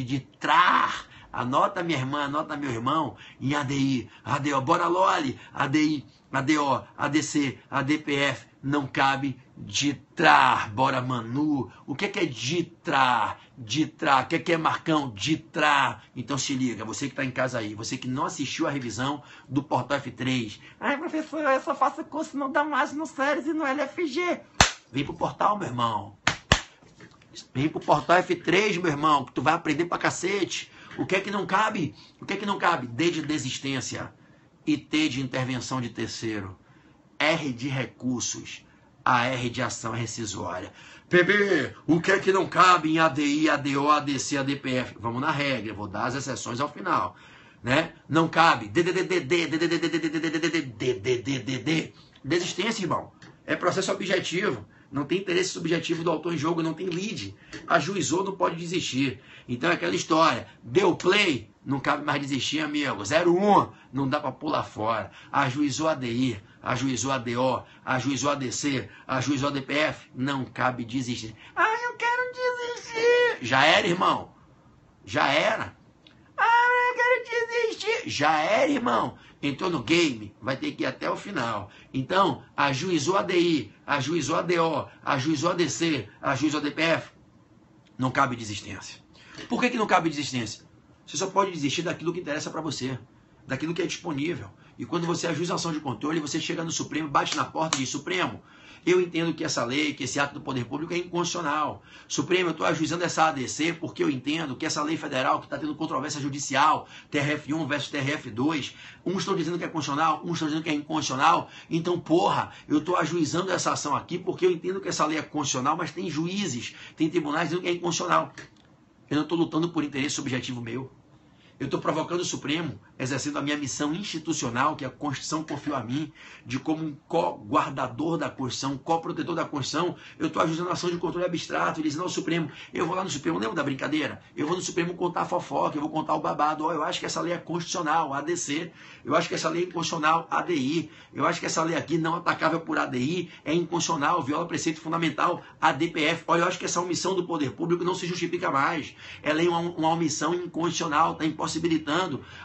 ditrar. Anota, minha irmã, anota, meu irmão, em ADI, ADO, bora Loli, ADI, ADO, ADC, ADPF, não cabe ditrar. Bora Manu, o que é ditrar? Ditrar, o que é Marcão? Ditrar. Então se liga, você que está em casa aí, você que não assistiu a revisão do Portal F3. Ai, professor, eu só faço curso no Damásio, no Séries e no LFG. Vem pro portal, meu irmão. Vem pro Portal F3, meu irmão, que tu vai aprender pra cacete. O que é que não cabe? O que é que não cabe? D de desistência e T de intervenção de terceiro. R de recursos. A R de ação rescisória. PB, o que é que não cabe em ADI, ADO, ADC, ADPF? Vamos na regra, vou dar as exceções ao final. Né? Não cabe. Desistência, irmão. É processo objetivo. Não tem interesse subjetivo do autor em jogo, não tem lead. Ajuizou, não pode desistir. Então é aquela história. Deu play, não cabe mais desistir, amigo. 01, não dá para pular fora. Ajuizou ADI, ajuizou ADO, ajuizou ADC, ajuizou ADPF, não cabe desistir. Ah, eu quero desistir. Já era, irmão. Já era. Ah, eu quero desistir. Já era, irmão. Entrou no game, vai ter que ir até o final. Então, ajuizou ADI, ajuizou ADO, ajuizou ADC, ajuizou ADPF, não cabe desistência. Por que não cabe desistência? Você só pode desistir daquilo que interessa para você, daquilo que é disponível. E quando você ajuiza a ação de controle, você chega no Supremo, bate na porta e diz: Supremo, eu entendo que essa lei, que esse ato do poder público é inconstitucional. Supremo, eu estou ajuizando essa ADC porque eu entendo que essa lei federal que está tendo controvérsia judicial, TRF1 versus TRF2, uns estão dizendo que é constitucional, uns estão dizendo que é inconstitucional. Então, porra, eu estou ajuizando essa ação aqui porque eu entendo que essa lei é constitucional, mas tem juízes, tem tribunais dizendo que é inconstitucional. Eu não estou lutando por interesse subjetivo meu. Eu estou provocando o Supremo, exercendo a minha missão institucional, que a Constituição confiou a mim, de como um co-guardador da Constituição, co-protetor da Constituição. Eu estou ajuizando a ação de controle abstrato, dizendo ao Supremo, eu vou lá no Supremo, lembra da brincadeira? Eu vou no Supremo contar a fofoca, eu vou contar o babado. Eu acho que essa lei é constitucional, ADC. Eu acho que essa lei é inconstitucional, ADI. Eu acho que essa lei aqui, não atacável por ADI, é inconstitucional, viola preceito fundamental, ADPF. Olha, eu acho que essa omissão do poder público não se justifica mais. Ela é uma omissão inconstitucional, está impossibilitando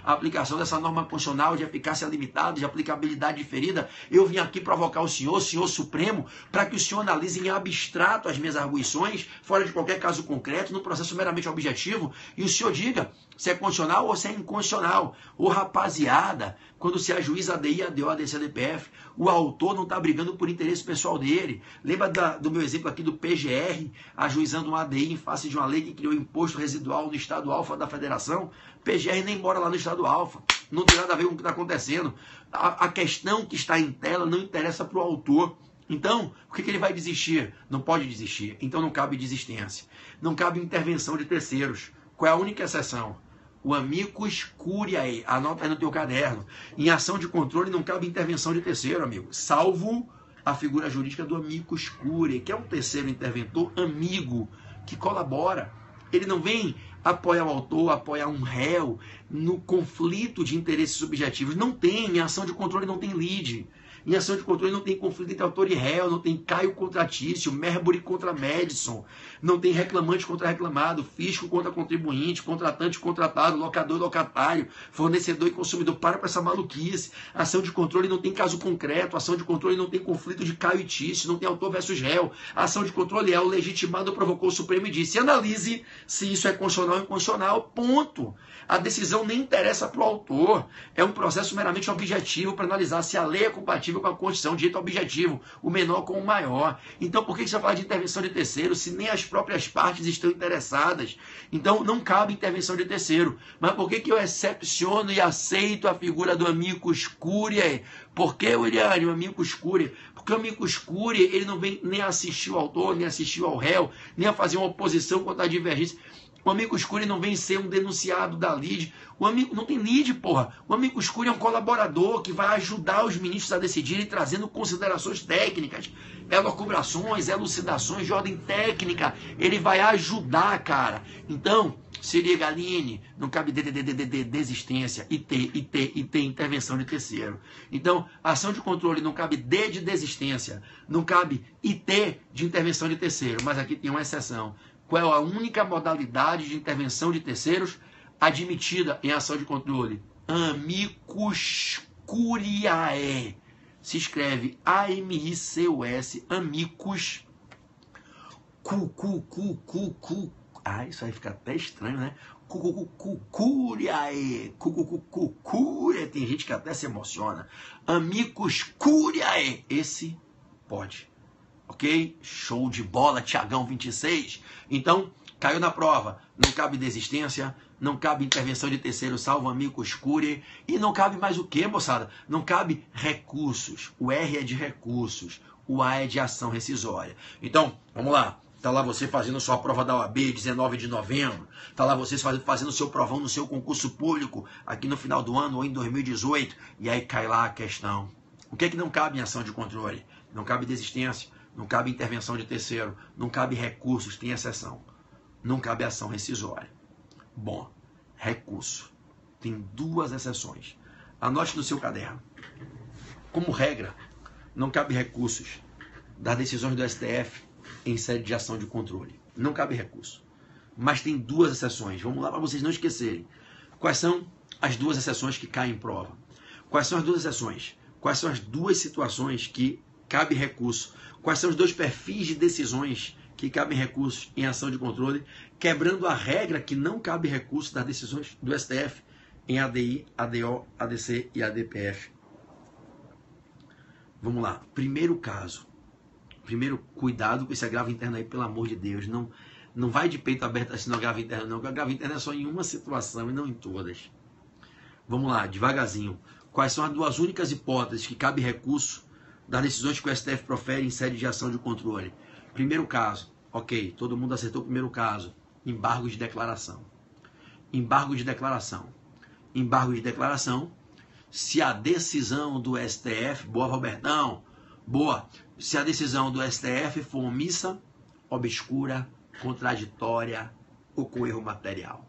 a aplicação dessa norma constitucional de eficácia limitada, de aplicabilidade diferida. Eu vim aqui provocar o senhor Supremo, para que o senhor analise em abstrato as minhas arguições, fora de qualquer caso concreto, no processo meramente objetivo, e o senhor diga se é constitucional ou se é inconstitucional. Ô rapaziada, quando se ajuiza ADI, ADO, ADC, ADPF, o autor não está brigando por interesse pessoal dele. Lembra do meu exemplo aqui do PGR, ajuizando um ADI em face de uma lei que criou imposto residual no estado alfa da federação? PGR nem mora lá no estado alfa. Não tem nada a ver com o que está acontecendo. A questão que está em tela não interessa para o autor. Então, por que ele vai desistir? Não pode desistir. Então não cabe desistência. Não cabe intervenção de terceiros. Qual é a única exceção? O amicus curiae. Anota aí no teu caderno. Em ação de controle não cabe intervenção de terceiro, amigo. Salvo a figura jurídica do amicus curiae, que é um terceiro interventor amigo, que colabora. Ele não vem apoiar o autor, apoiar um réu no conflito de interesses subjetivos. Não tem. Em ação de controle não tem lead. Em ação de controle não tem conflito entre autor e réu, não tem Caio contra Tício, Merbury contra Madison, não tem reclamante contra reclamado, fisco contra contribuinte, contratante contratado, locador e locatário, fornecedor e consumidor. Para essa maluquice. Ação de controle não tem caso concreto, ação de controle não tem conflito de Caio e Tício, não tem autor versus réu. A ação de controle é o legitimado provocou o Supremo e disse: analise se isso é constitucional ou inconstitucional, ponto. A decisão nem interessa para o autor. É um processo meramente objetivo para analisar se a lei é compatível com a Constituição, direito objetivo, o menor com o maior. Então, por que você vai falar de intervenção de terceiro se nem as próprias partes estão interessadas? Então, não cabe intervenção de terceiro. Mas por que eu excepciono e aceito a figura do amicus curiae? Por que, Williane, o amicus curiae? Porque o amicus curiae, ele não vem nem assistir ao autor, nem assistir ao réu, nem a fazer uma oposição contra a divergência. O amicus curiae não vem ser um denunciado da lide. O amigo não tem lide, porra. O amicus curiae é um colaborador que vai ajudar os ministros a decidirem, trazendo considerações técnicas, elucubrações, elucidações de ordem técnica. Ele vai ajudar, cara. Então, se liga, Aline, não cabe desistência, IT, intervenção de terceiro. Então, ação de controle não cabe D de desistência, não cabe IT de intervenção de terceiro, mas aqui tem uma exceção. Qual é a única modalidade de intervenção de terceiros admitida em ação de controle? Amicus curiae. Se escreve A-M-I-C-U-S, amicus Ah, isso aí fica até estranho, né? Curiae. Curiae. Tem gente que até se emociona. Amicus curiae. Esse pode. Ok? Show de bola, Tiagão 26. Então, caiu na prova. Não cabe desistência, não cabe intervenção de terceiro, salvo amicus curiae. E não cabe mais o quê, moçada? Não cabe recursos. O R é de recursos. o A é de ação rescisória. Então, vamos lá. Está lá você fazendo sua prova da OAB, 19 de novembro. Está lá você fazendo seu provão no seu concurso público, aqui no final do ano ou em 2018. E aí cai lá a questão. O que é que não cabe em ação de controle? Não cabe desistência, não cabe intervenção de terceiro, não cabe recursos, tem exceção. Não cabe ação rescisória. Bom, recurso. Tem duas exceções. Anote no seu caderno. Como regra, não cabe recursos das decisões do STF em sede de ação de controle. Não cabe recurso. Mas tem duas exceções. Vamos lá para vocês não esquecerem. Quais são as duas exceções que caem em prova? Quais são as duas exceções? Quais são as duas situações que cabe recurso? Quais são os dois perfis de decisões que cabem recursos em ação de controle, quebrando a regra que não cabe recurso das decisões do STF em ADI, ADO, ADC e ADPF? Vamos lá. Primeiro caso. Primeiro, cuidado com esse agravo interno aí, pelo amor de Deus. Não vai de peito aberto assim no agravo interno, não. Porque o agravo interno é só em uma situação e não em todas. Vamos lá, devagarzinho. Quais são as duas únicas hipóteses que cabe recurso das decisões que o STF profere em sede de ação de controle? Primeiro caso, ok, todo mundo acertou o primeiro caso. Embargo de declaração. Embargo de declaração. Embargo de declaração. Se a decisão do STF, boa Robertão, boa, se a decisão do STF for omissa, obscura, contraditória ou com erro material.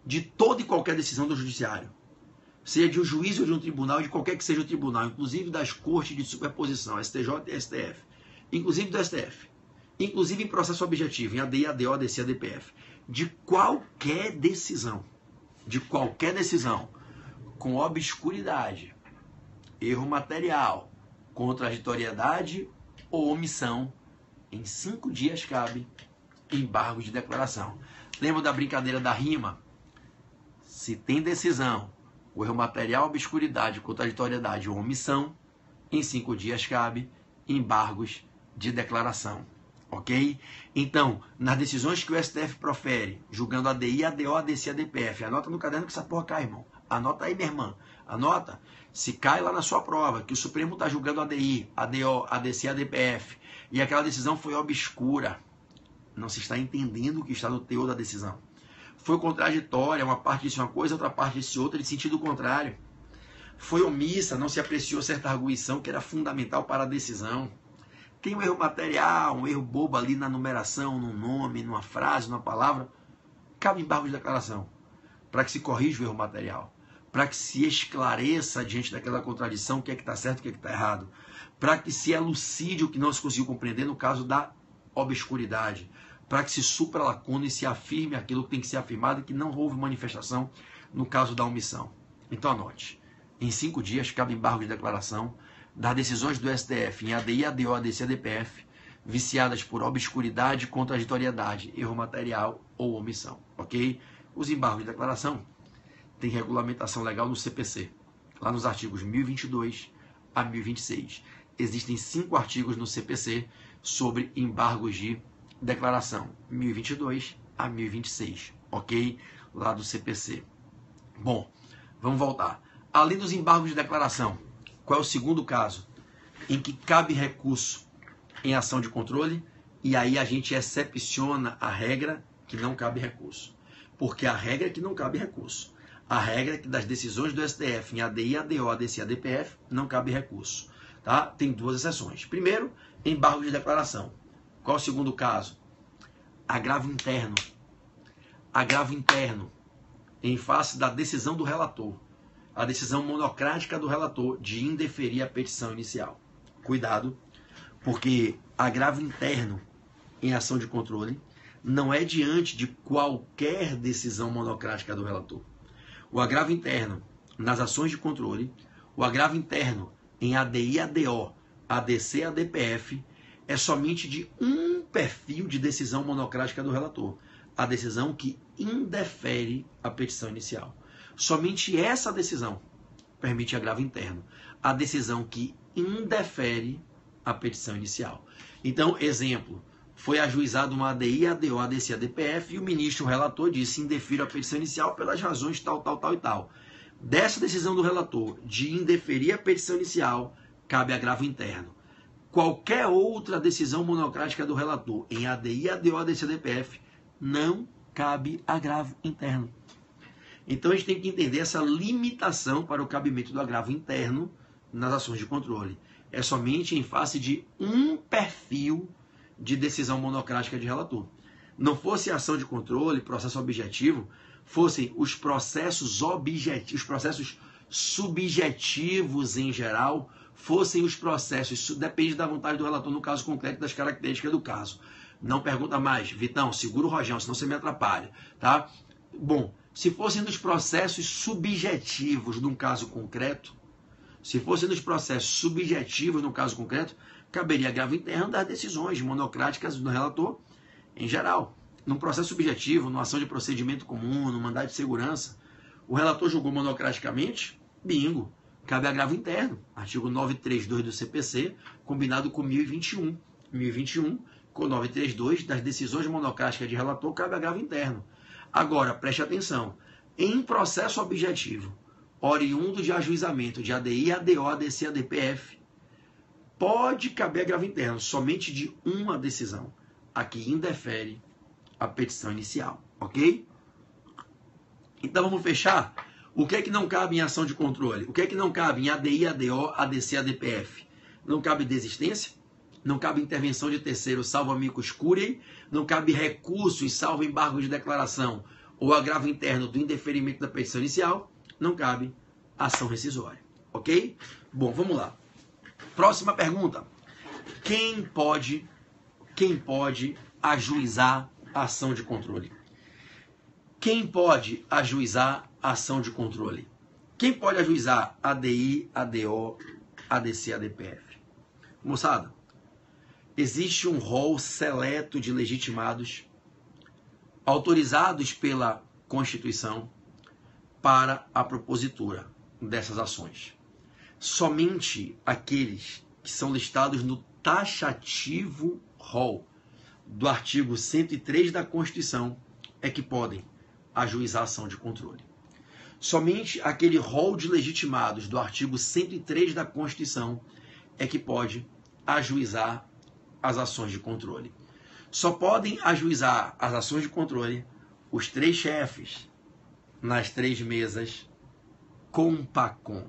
De toda e qualquer decisão do judiciário, seja de um juiz ou de um tribunal, de qualquer que seja o tribunal, inclusive das cortes de superposição, STJ e STF, inclusive do STF, inclusive em processo objetivo, em ADI, ADO, ADC, ADPF, de qualquer decisão, com obscuridade, erro material, contraditoriedade ou omissão, em 5 dias cabe embargo de declaração. Lembra da brincadeira da rima? Se tem decisão, o erro material, obscuridade, contraditoriedade ou omissão, em 5 dias cabe embargos de declaração. Ok? Então, nas decisões que o STF profere, julgando ADI, ADO, ADC, ADPF, anota no caderno que essa porra cai, irmão. Anota aí, minha irmã. Anota. Se cai lá na sua prova que o Supremo está julgando ADI, ADO, ADC, ADPF, e aquela decisão foi obscura, não se está entendendo o que está no teor da decisão. Foi contraditória, uma parte disse uma coisa, outra parte disse outra, de sentido contrário. Foi omissa, não se apreciou certa arguição que era fundamental para a decisão. Tem um erro material, um erro bobo ali na numeração, num nome, numa frase, numa palavra. Cabe embargo de declaração para que se corrija o erro material, para que se esclareça diante daquela contradição o que é que está certo e o que é que está errado, para que se elucide o que não se conseguiu compreender no caso da obscuridade, para que se supra a lacuna e se afirme aquilo que tem que ser afirmado e que não houve manifestação no caso da omissão. Então anote, em 5 dias cabe embargo de declaração das decisões do STF em ADI, ADO, ADC, ADPF, viciadas por obscuridade, contraditoriedade, erro material ou omissão, ok? Os embargos de declaração têm regulamentação legal no CPC, lá nos artigos 1022 a 1026. Existem 5 artigos no CPC sobre embargos de declaração, 1022 a 1026, ok? Lá do CPC. Bom, vamos voltar. Além dos embargos de declaração, qual é o segundo caso em que cabe recurso em ação de controle? E aí a gente excepciona a regra que não cabe recurso. Porque a regra é que não cabe recurso. A regra é que das decisões do STF em ADI, ADO, ADC e ADPF não cabe recurso. Tá? Tem 2 exceções. Primeiro, embargo de declaração. Qual é o segundo caso? Agravo interno. Agravo interno em face da decisão do relator. A decisão monocrática do relator de indeferir a petição inicial. Cuidado, porque agravo interno em ação de controle não é diante de qualquer decisão monocrática do relator. O agravo interno nas ações de controle, o agravo interno em ADI, ADO, ADC, ADPF, é somente de um perfil de decisão monocrática do relator. A decisão que indefere a petição inicial. Somente essa decisão permite agravo interno. A decisão que indefere a petição inicial. Então, exemplo, foi ajuizado uma ADI, ADO, ADC, ADPF e o ministro, o relator, disse indefiro a petição inicial pelas razões tal, tal, tal e tal. Dessa decisão do relator de indeferir a petição inicial, cabe agravo interno. qualquer outra decisão monocrática do relator em ADI, ADO, ADC, ADPF, não cabe agravo interno. Então a gente tem que entender essa limitação para o cabimento do agravo interno nas ações de controle. É somente em face de um perfil de decisão monocrática de relator. Não fosse ação de controle, processo objetivo, fossem os processos objetivos, os processos subjetivos em geral, fossem os processos, isso depende da vontade do relator no caso concreto, das características do caso. Não pergunta mais, Vitão, segura o rojão, senão você me atrapalha, tá? Bom, se fossem nos processos subjetivos de um caso concreto, se fossem nos processos subjetivos no caso concreto, caberia agravo interno das decisões monocráticas do relator em geral. Num processo subjetivo, numa ação de procedimento comum, num mandado de segurança, o relator julgou monocraticamente, bingo, cabe agravo interno. Artigo 932 do CPC, combinado com 1021. 1021, com 932, das decisões monocráticas de relator, cabe agravo interno. Agora, preste atenção, em processo objetivo, oriundo de ajuizamento de ADI, ADO, ADC, ADPF, pode caber agravo interno somente de uma decisão, a que indefere a petição inicial, ok? Então vamos fechar. O que é que não cabe em ação de controle? O que é que não cabe em ADI, ADO, ADC, ADPF? Não cabe desistência, não cabe intervenção de terceiro salvo amicus curiae, não cabe recurso e salvo embargo de declaração ou agravo interno do indeferimento da petição inicial, não cabe ação rescisória, ok? Bom, vamos lá. Próxima pergunta. Quem pode ajuizar a ação de controle? Quem pode ajuizar a ação de controle? Quem pode ajuizar ADI, ADO, ADC, ADPF? Moçada, existe um rol seleto de legitimados autorizados pela Constituição para a propositura dessas ações. Somente aqueles que são listados no taxativo rol do artigo 103 da Constituição é que podem ajuizar a ação de controle. Somente aquele rol de legitimados do artigo 103 da Constituição é que pode ajuizar as ações de controle. Só podem ajuizar as ações de controle os 3 chefes nas 3 mesas com PACOM.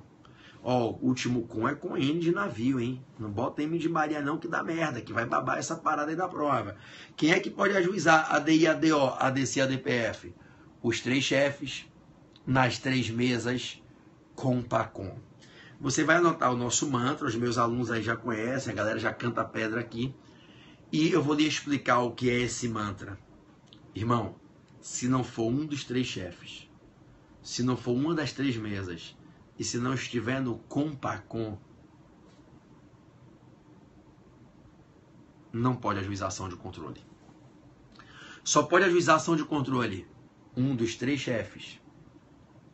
Ó, o último com é com N de navio, hein? Não bota M de Maria não que dá merda, que vai babar essa parada aí da prova. Quem é que pode ajuizar ADI, ADO, ADC, ADPF? Os 3 chefes nas 3 mesas com PACOM. Você vai anotar o nosso mantra, os meus alunos aí já conhecem, a galera já canta pedra aqui. E eu vou lhe explicar o que é esse mantra. Irmão, se não for um dos 3 chefes, se não for uma das 3 mesas, e se não estiver no COMPACOM, não pode ajuizar ação de controle. Só pode ajuizar ação de controle um dos 3 chefes,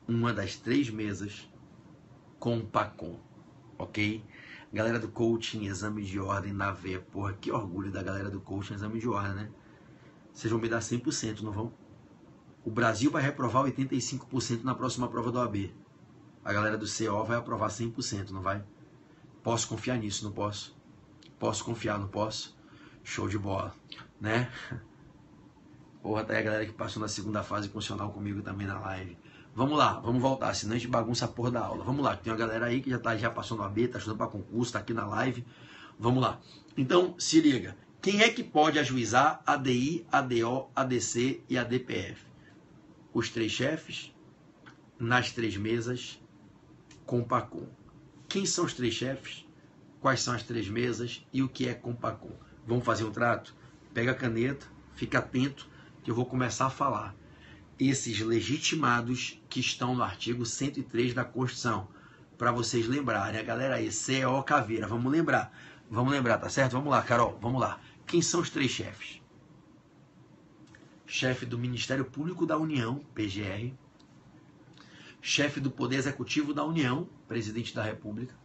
uma das 3 mesas, COMPACOM, ok? Galera do coaching, exame de ordem na veia, porra, que orgulho da galera do coaching, exame de ordem, né? Vocês vão me dar 100%, não vão? O Brasil vai reprovar 85% na próxima prova do OAB. A galera do CO vai aprovar 100%, não vai? Posso confiar nisso, não posso? Posso confiar, não posso? Show de bola, né? Porra, tá aí a galera que passou na segunda fase funcional comigo também na live. Vamos lá, vamos voltar, senão a gente bagunça a porra da aula. Vamos lá, tem uma galera aí que já passou no AB, tá estudando para concurso, tá aqui na live. Vamos lá. Então, se liga. Quem é que pode ajuizar ADI, ADO, ADC e ADPF? Os 3 chefes, nas 3 mesas, com PACOM. Quem são os 3 chefes? Quais são as 3 mesas? E o que é com PACOM? Vamos fazer um trato? Pega a caneta, fica atento, que eu vou começar a falar. Esses legitimados que estão no artigo 103 da Constituição, para vocês lembrarem, a galera aí, CO Caveira, vamos lembrar, tá certo? Vamos lá, Carol, vamos lá. Quem são os 3 chefes? Chefe do Ministério Público da União, PGR, chefe do Poder Executivo da União, Presidente da República,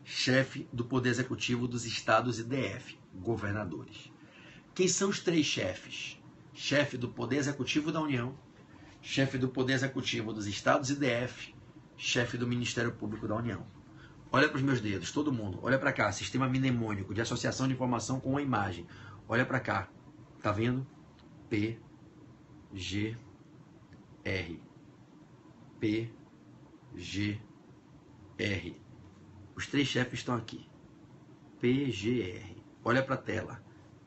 chefe do Poder Executivo dos Estados e DF, governadores. Quem são os 3 chefes? Chefe do Poder Executivo da União, chefe do Poder Executivo dos Estados e DF, chefe do Ministério Público da União. Olha para os meus dedos, todo mundo. Olha para cá, sistema mnemônico de associação de informação com a imagem. Olha para cá. Tá vendo? P, G, R. P, G, R. Os 3 chefes estão aqui. PGR. Olha para a tela.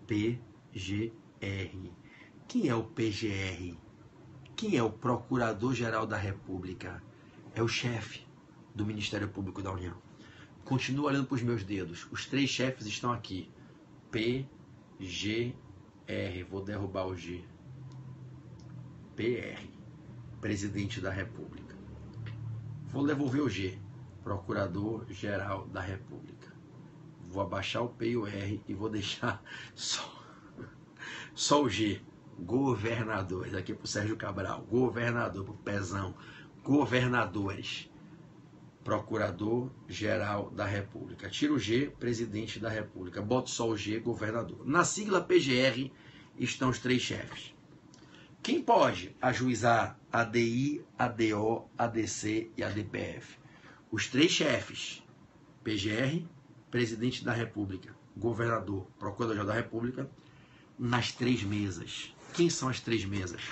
PGR. Quem é o PGR? Quem é o Procurador-Geral da República? É o chefe do Ministério Público da União. Continua olhando para os meus dedos. Os 3 chefes estão aqui. PGR. Vou derrubar o G. PR. Presidente da República. Vou devolver o G. Procurador-Geral da República. Vou abaixar o P e o R e vou deixar só o G. Governadores. Aqui para o Sérgio Cabral. Governador, para o Pezão. Governadores. Procurador-Geral da República. Tira o G, Presidente da República. Boto só o G, Governador. Na sigla PGR estão os 3 chefes. Quem pode ajuizar ADI, ADO, ADC e ADPF? Os 3 chefes. PGR, Presidente da República, Governador, Procurador-Geral da República, nas 3 mesas. Quem são as 3 mesas?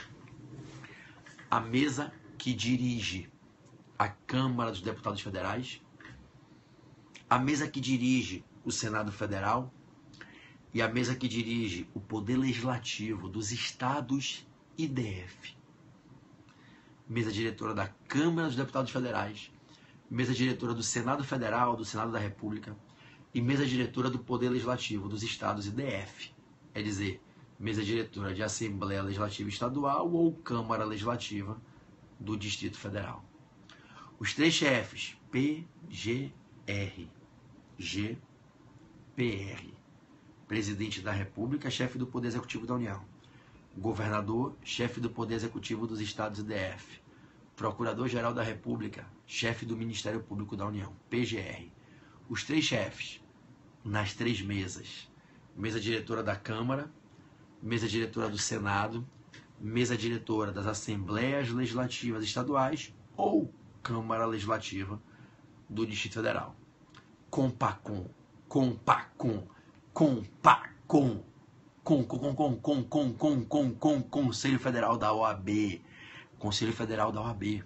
A mesa que dirige a Câmara dos Deputados Federais, a mesa que dirige o Senado Federal e a mesa que dirige o Poder Legislativo dos Estados e DF. Mesa diretora da Câmara dos Deputados Federais, mesa diretora do Senado Federal, do Senado da República e mesa diretora do Poder Legislativo dos Estados e DF. É dizer, mesa diretora de Assembleia Legislativa Estadual ou Câmara Legislativa do Distrito Federal. Os 3 chefes, PGR, GPR, Presidente da República, chefe do Poder Executivo da União, Governador, chefe do Poder Executivo dos Estados e DF, Procurador-Geral da República, chefe do Ministério Público da União, PGR. Os 3 chefes, nas 3 mesas, mesa diretora da Câmara, mesa diretora do Senado, mesa diretora das Assembleias Legislativas Estaduais ou Câmara Legislativa do Distrito Federal. Compacom, Conselho Federal da OAB, Conselho Federal da OAB.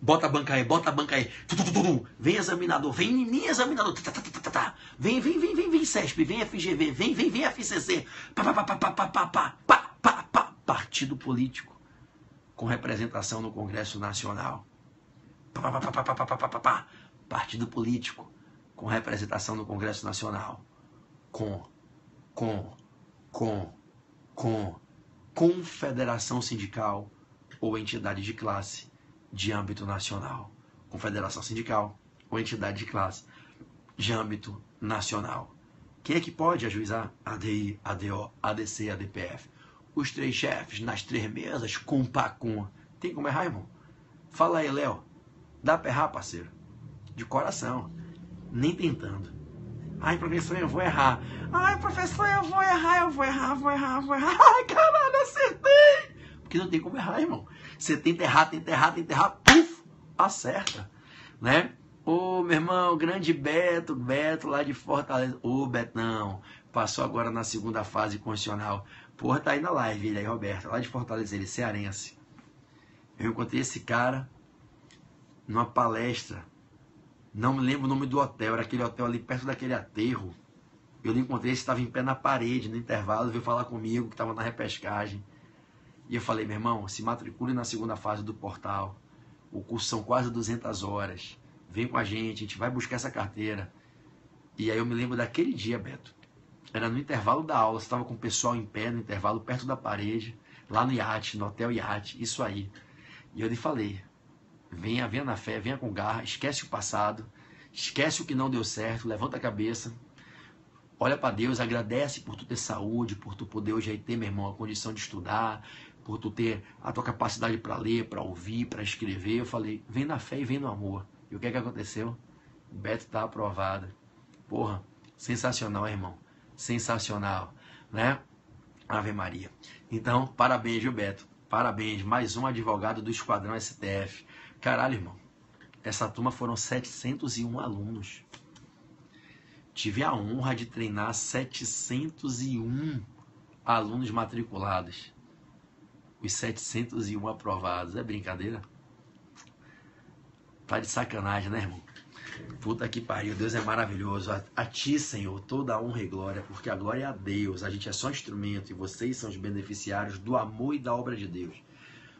Bota a banca aí, bota a banca aí. Vem examinador, vem em mim examinador. Vem CESP, vem FGV, vem FCC. Partido político com representação no Congresso Nacional. Partido político com representação no Congresso Nacional. Confederação sindical ou entidade de classe de âmbito nacional. Confederação sindical ou entidade de classe de âmbito nacional. Quem é que pode ajuizar? ADI, ADO, ADC, ADPF. Os 3 chefes nas 3 mesas, compacom. Tem como errar, irmão? Fala aí, Léo. Dá pra errar, parceiro? De coração. Nem tentando. Ai, professor, eu vou errar. Ai, professor, eu vou errar. Ai, caralho, acertei. Porque não tem como errar, irmão. Você tenta errar, puf, acerta. Né? Ô, meu irmão, grande Beto lá de Fortaleza. Ô, Betão, passou agora na 2ª fase constitucional. Porra, tá aí na live, ele aí, Roberto, lá de Fortaleza, ele, cearense. Eu encontrei esse cara numa palestra. Não me lembro o nome do hotel, era aquele hotel ali perto daquele aterro. Eu lhe encontrei, ele estava em pé na parede, no intervalo, veio falar comigo, que estava na repescagem. E eu falei, meu irmão, se matricule na 2ª fase do portal. O curso são quase 200 horas. Vem com a gente vai buscar essa carteira. E aí eu me lembro daquele dia, Beto. Era no intervalo da aula, você estava com o pessoal em pé no intervalo, perto da parede, lá no iate, no hotel iate, isso aí. E eu lhe falei, venha na fé, venha com garra, esquece o passado, esquece o que não deu certo, levanta a cabeça, olha para Deus, agradece por tu ter saúde, por tu poder hoje aí ter, meu irmão, a condição de estudar, por tu ter a tua capacidade para ler, para ouvir, para escrever. Eu falei, vem na fé e vem no amor. E o que é que aconteceu? O Beto tá aprovado. Porra, sensacional, irmão. Sensacional, né? Ave Maria. Então, parabéns, Gilberto. Parabéns, mais um advogado do Esquadrão STF. Caralho, irmão. Essa turma foram 701 alunos. Tive a honra de treinar 701 alunos matriculados. Os 701 aprovados. É brincadeira? Tá de sacanagem, né, irmão? Puta que pariu, Deus é maravilhoso. A ti, Senhor, toda a honra e glória, porque a glória é a Deus. A gente é só instrumento e vocês são os beneficiários do amor e da obra de Deus.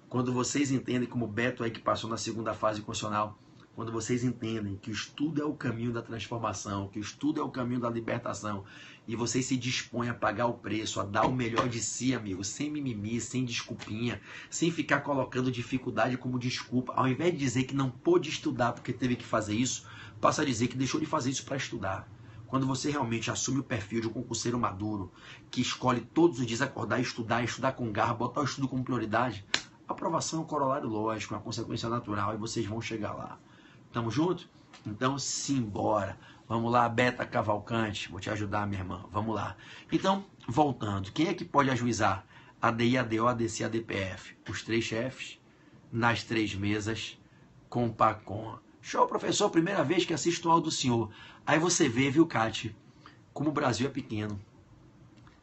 Quando vocês entendem, como o Beto aí que passou na segunda fase constitucional, quando vocês entendem que o estudo é o caminho da transformação, que o estudo é o caminho da libertação, e vocês se dispõem a pagar o preço, a dar o melhor de si, amigo, sem mimimi, sem desculpinha, sem ficar colocando dificuldade como desculpa, ao invés de dizer que não pôde estudar porque teve que fazer isso, passa a dizer que deixou de fazer isso para estudar. Quando você realmente assume o perfil de um concurseiro maduro, que escolhe todos os dias acordar e estudar com garra, botar o estudo como prioridade, a aprovação é um corolário lógico, é uma consequência natural, e vocês vão chegar lá. Tamo junto? Então, simbora. Vamos lá, Beta Cavalcante. Vou te ajudar, minha irmã. Vamos lá. Então, voltando. Quem é que pode ajuizar ADI, ADO, ADC, ADPF? Os três chefes, nas três mesas, com PACOM. Show, professor. Primeira vez que assisto o áudio do senhor. Aí você vê, viu, Cátia, como o Brasil é pequeno.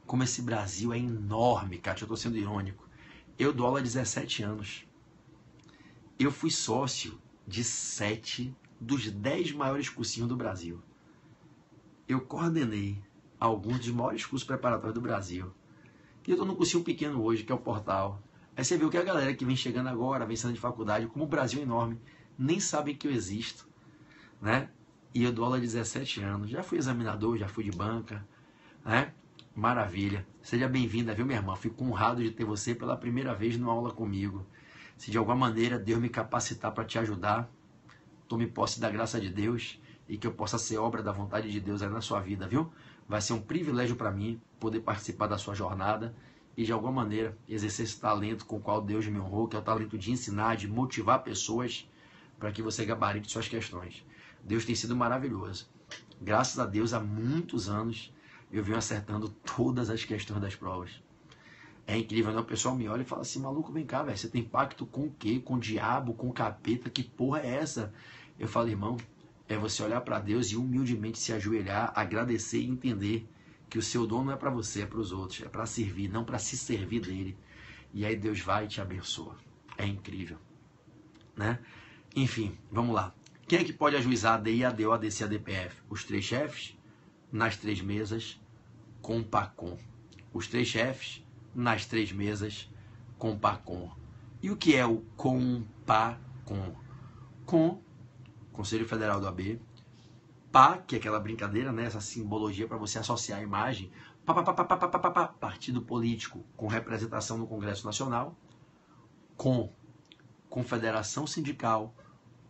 Como esse Brasil é enorme, Cátia. Eu tô sendo irônico. Eu dou aula há 17 anos. Eu fui sócio de 7 dos 10 maiores cursinhos do Brasil. Eu coordenei alguns dos maiores cursos preparatórios do Brasil. E eu estou num cursinho pequeno hoje, que é o Portal. Aí você vê o que a galera que vem chegando agora, vem saindo de faculdade, como o Brasil é enorme, nem sabem que eu existo, né? E eu dou aula há 17 anos. Já fui examinador, já fui de banca, né? Maravilha. Seja bem-vinda, viu, minha irmã? Fico honrado de ter você pela primeira vez numa aula comigo. Se de alguma maneira Deus me capacitar para te ajudar, tome posse da graça de Deus e que eu possa ser obra da vontade de Deus aí na sua vida, viu? Vai ser um privilégio para mim poder participar da sua jornada e de alguma maneira exercer esse talento com o qual Deus me honrou, que é o talento de ensinar, de motivar pessoas para que você gabarite suas questões. Deus tem sido maravilhoso. Graças a Deus, há muitos anos eu venho acertando todas as questões das provas. É incrível, né? O pessoal me olha e fala assim, maluco, vem cá, velho, você tem pacto com o quê? Com o diabo, com o capeta? Que porra é essa? Eu falo, irmão, é você olhar para Deus e humildemente se ajoelhar, agradecer e entender que o seu dom não é para você, é para os outros, é para servir, não para se servir dele. E aí Deus vai e te abençoa. É incrível, né? Enfim, vamos lá. Quem é que pode ajuizar ADI, ADO, ADC, ADPF? Os três chefes, nas três mesas, com PACOM. Os três chefes, nas três mesas, com PACOM. E o que é o COMPACOM? Com, Conselho Federal do AB, PA, que é aquela brincadeira, né, essa simbologia para você associar a imagem, partido político com representação no Congresso Nacional, com confederação sindical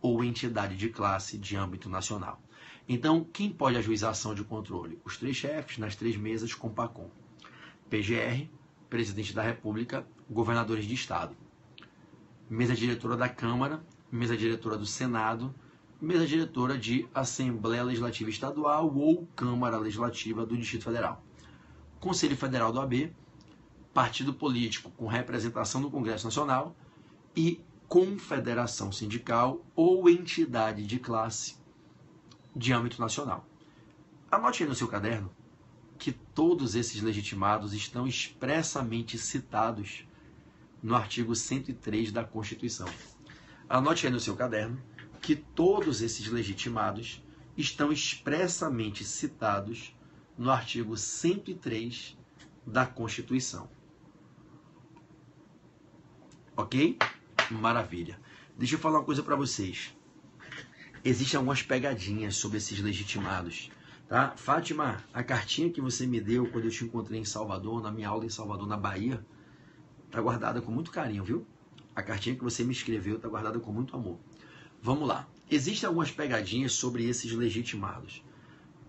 ou entidade de classe de âmbito nacional. Então, quem pode ajuizar ação de controle? Os três chefes, nas três mesas, com PACOM. PGR, Presidente da República, governadores de Estado. Mesa diretora da Câmara, mesa diretora do Senado, mesa diretora de Assembleia Legislativa Estadual ou Câmara Legislativa do Distrito Federal. Conselho Federal do AB, partido político com representação no Congresso Nacional e confederação sindical ou entidade de classe de âmbito nacional. Anote aí no seu caderno que todos esses legitimados estão expressamente citados no artigo 103 da Constituição. Anote aí no seu caderno que todos esses legitimados estão expressamente citados no artigo 103 da Constituição. Ok? Maravilha. Deixa eu falar uma coisa para vocês. Existem algumas pegadinhas sobre esses legitimados. Tá? Fátima, a cartinha que você me deu quando eu te encontrei em Salvador, na minha aula em Salvador, na Bahia, está guardada com muito carinho, viu? A cartinha que você me escreveu está guardada com muito amor. Vamos lá. Existem algumas pegadinhas sobre esses legitimados.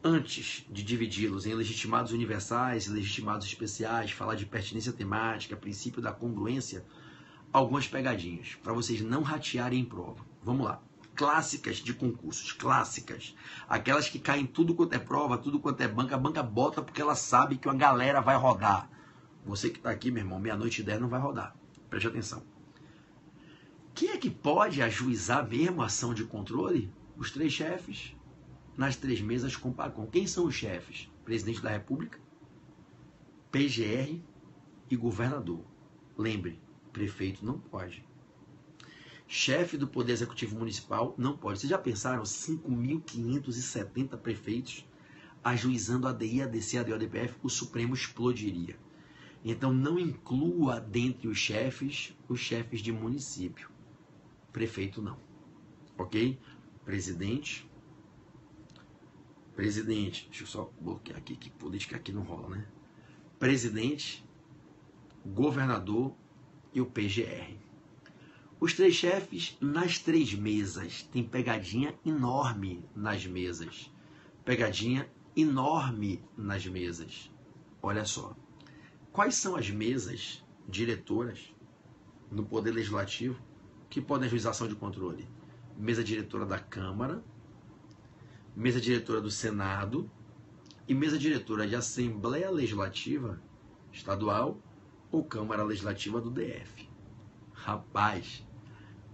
Antes de dividi-los em legitimados universais e legitimados especiais, falar de pertinência temática, princípio da congruência, algumas pegadinhas, para vocês não ratearem em prova. Vamos lá. Clássicas de concursos, clássicas. Aquelas que caem tudo quanto é prova, tudo quanto é banca, a banca bota porque ela sabe que uma galera vai rodar. Você que está aqui, meu irmão, meia-noite e 10 não vai rodar. Preste atenção. Quem é que pode ajuizar mesmo a ação de controle? Os 3 chefes nas 3 mesas com PACOM. Quem são os chefes? Presidente da República, PGR e governador. Lembre, prefeito não pode. Chefe do Poder Executivo Municipal não pode. Vocês já pensaram 5.570 prefeitos ajuizando a ADI, ADC, ADO, ADPF? O Supremo explodiria. Então não inclua dentre os chefes de município. Prefeito não. Ok? Presidente. Deixa eu só bloquear aqui, que política aqui não rola, né? Presidente, governador e o PGR. Os 3 chefes nas 3 mesas. Tem pegadinha enorme nas mesas. Pegadinha enorme nas mesas. Olha só. Quais são as mesas diretoras no Poder Legislativo que podem ajuizar ação de controle? Mesa diretora da Câmara, mesa diretora do Senado e mesa diretora de Assembleia Legislativa Estadual ou Câmara Legislativa do DF. Rapaz,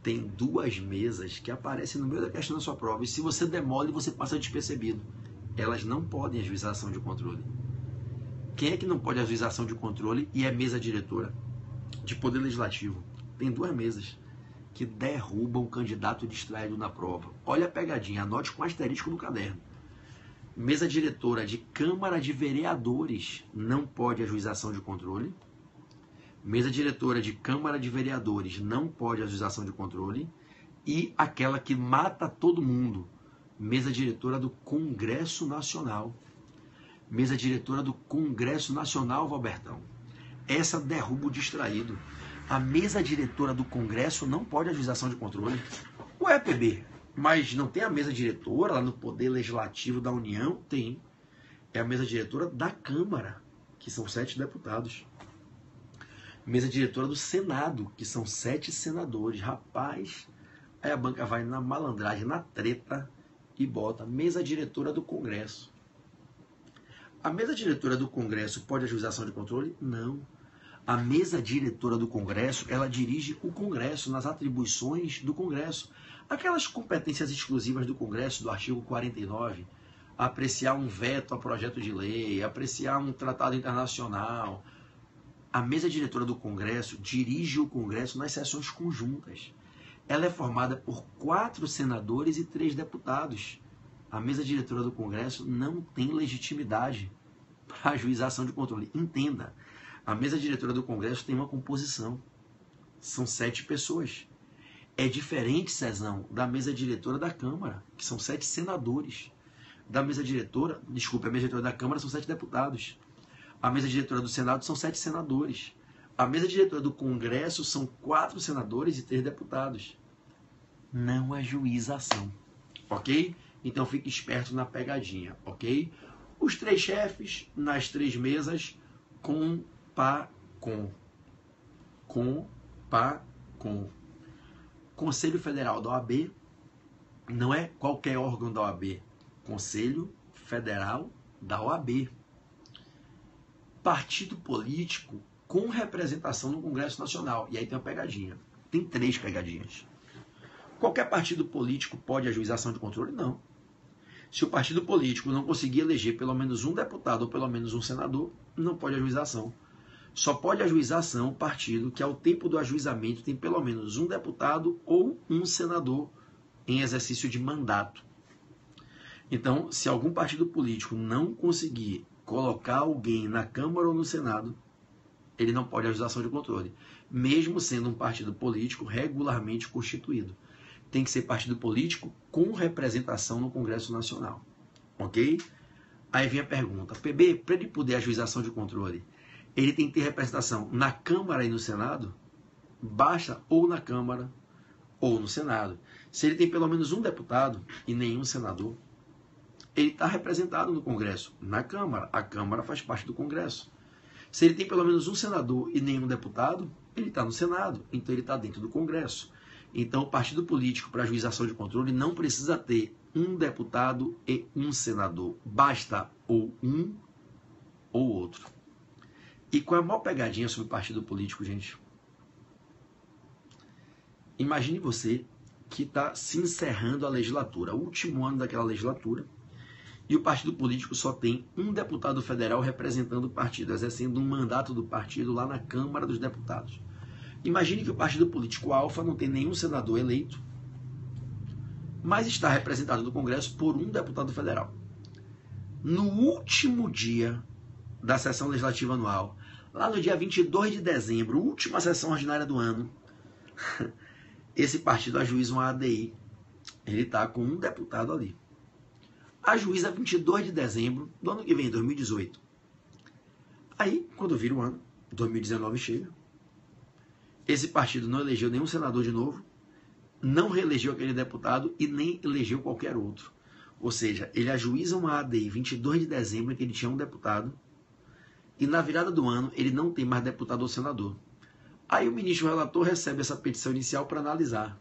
tem 2 mesas que aparecem no meio da questão da sua prova e se você demole, você passa despercebido. Elas não podem ajuizar ação de controle. Quem é que não pode ajuizar ação de controle e é mesa diretora de Poder Legislativo? Tem 2 mesas que derrubam o candidato distraído na prova. Olha a pegadinha, anote com asterisco no caderno. Mesa diretora de Câmara de Vereadores não pode ajuizar ação de controle. Mesa diretora de Câmara de Vereadores não pode ajuizar ação de controle. E aquela que mata todo mundo, mesa diretora do Congresso Nacional. Mesa diretora do Congresso Nacional, Valbertão. Essa derruba o distraído. A mesa diretora do Congresso não pode ajuizar ação de controle. Ué, PB, mas não tem a mesa diretora lá no Poder Legislativo da União? Tem. É a mesa diretora da Câmara, que são 7 deputados. Mesa diretora do Senado, que são 7 senadores. Rapaz, aí a banca vai na malandragem, na treta e bota mesa diretora do Congresso. A mesa diretora do Congresso pode ajuizar ação de controle? Não. A mesa diretora do Congresso, ela dirige o Congresso nas atribuições do Congresso. Aquelas competências exclusivas do Congresso, do artigo 49, apreciar um veto a projeto de lei, apreciar um tratado internacional. A mesa diretora do Congresso dirige o Congresso nas sessões conjuntas. Ela é formada por 4 senadores e 3 deputados. A mesa diretora do Congresso não tem legitimidade para ajuizar ação de controle. Entenda, a mesa diretora do Congresso tem uma composição. São 7 pessoas. É diferente, Cezão, da mesa diretora da Câmara, que são 7 senadores. A mesa diretora da Câmara são 7 deputados. A mesa diretora do Senado são 7 senadores. A mesa diretora do Congresso são 4 senadores e 3 deputados. Não ajuiza ação. Ok? Então fique esperto na pegadinha. Ok? Os 3 chefes nas 3 mesas com PACOM. Com PACOM. Conselho Federal da OAB não é qualquer órgão da OAB. Conselho Federal da OAB. Partido político com representação no Congresso Nacional. E aí tem uma pegadinha. Tem 3 pegadinhas. Qualquer partido político pode ajuizar ação de controle? Não. Se o partido político não conseguir eleger pelo menos um deputado ou pelo menos um senador, não pode ajuizar ação. Só pode ajuizar ação o partido que, ao tempo do ajuizamento, tem pelo menos um deputado ou um senador em exercício de mandato. Então, se algum partido político não conseguir colocar alguém na Câmara ou no Senado, ele não pode ajuizar ação de controle, mesmo sendo um partido político regularmente constituído. Tem que ser partido político com representação no Congresso Nacional. Ok? Aí vem a pergunta, PB, para ele poder ajuizar ação de controle, ele tem que ter representação na Câmara e no Senado? Basta ou na Câmara ou no Senado. Se ele tem pelo menos um deputado e nenhum senador, ele está representado no Congresso, na Câmara. A Câmara faz parte do Congresso. Se ele tem pelo menos um senador e nenhum deputado, ele está no Senado, então ele está dentro do Congresso. Então, o partido político, para ajuização de controle, não precisa ter um deputado e um senador. Basta ou um ou outro. E qual é a maior pegadinha sobre partido político, gente? Imagine você que está se encerrando a legislatura, o último ano daquela legislatura, e o partido político só tem um deputado federal representando o partido, exercendo um mandato do partido lá na Câmara dos Deputados. Imagine que o partido político Alfa não tem nenhum senador eleito, mas está representado no Congresso por um deputado federal. No último dia da sessão legislativa anual, lá no dia 22 de dezembro, última sessão ordinária do ano, esse partido ajuiza uma ADI. Ele está com um deputado ali. Ajuiza 22 de dezembro do ano que vem, 2018. Aí, quando vira o ano, 2019 chega, esse partido não elegeu nenhum senador de novo, não reelegeu aquele deputado e nem elegeu qualquer outro. Ou seja, ele ajuiza uma ADI 22 de dezembro, que ele tinha um deputado, e na virada do ano ele não tem mais deputado ou senador. Aí o ministro relator recebe essa petição inicial para analisar.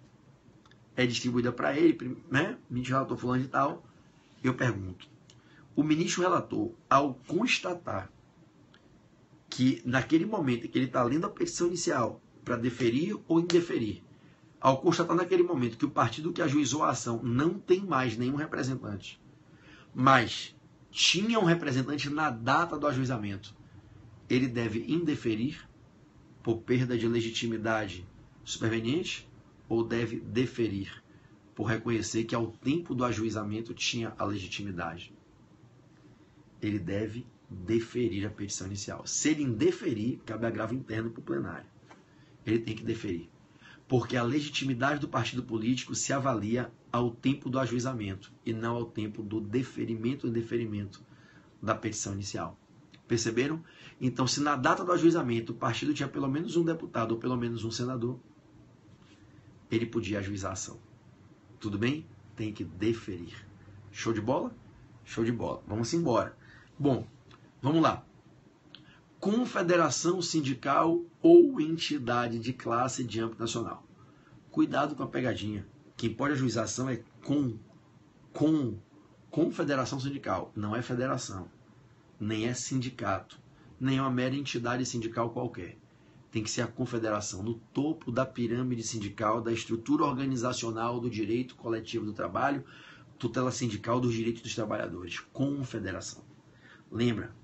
É distribuída para ele, né? Ministro relator fulano de tal. Eu pergunto, o ministro relator, ao constatar que naquele momento em que ele está lendo a petição inicial para deferir ou indeferir, ao constatar naquele momento que o partido que ajuizou a ação não tem mais nenhum representante, mas tinha um representante na data do ajuizamento, ele deve indeferir por perda de legitimidade superveniente ou deve deferir por reconhecer que ao tempo do ajuizamento tinha a legitimidade? Ele deve deferir a petição inicial. Se ele indeferir, cabe agravo interno para o plenário. Ele tem que deferir. Porque a legitimidade do partido político se avalia ao tempo do ajuizamento e não ao tempo do deferimento ou indeferimento da petição inicial. Perceberam? Então, se na data do ajuizamento o partido tinha pelo menos um deputado ou pelo menos um senador, ele podia ajuizar a ação. Tudo bem? Tem que deferir. Show de bola? Show de bola. Vamos embora. Bom, vamos lá. Confederação sindical ou entidade de classe de âmbito nacional. Cuidado com a pegadinha. Quem pode ajuizar a ação é confederação sindical. Não é federação. Nem é sindicato. Nem é uma mera entidade sindical qualquer. Tem que ser a confederação, no topo da pirâmide sindical, da estrutura organizacional do direito coletivo do trabalho, tutela sindical dos direitos dos trabalhadores. Confederação. Lembra,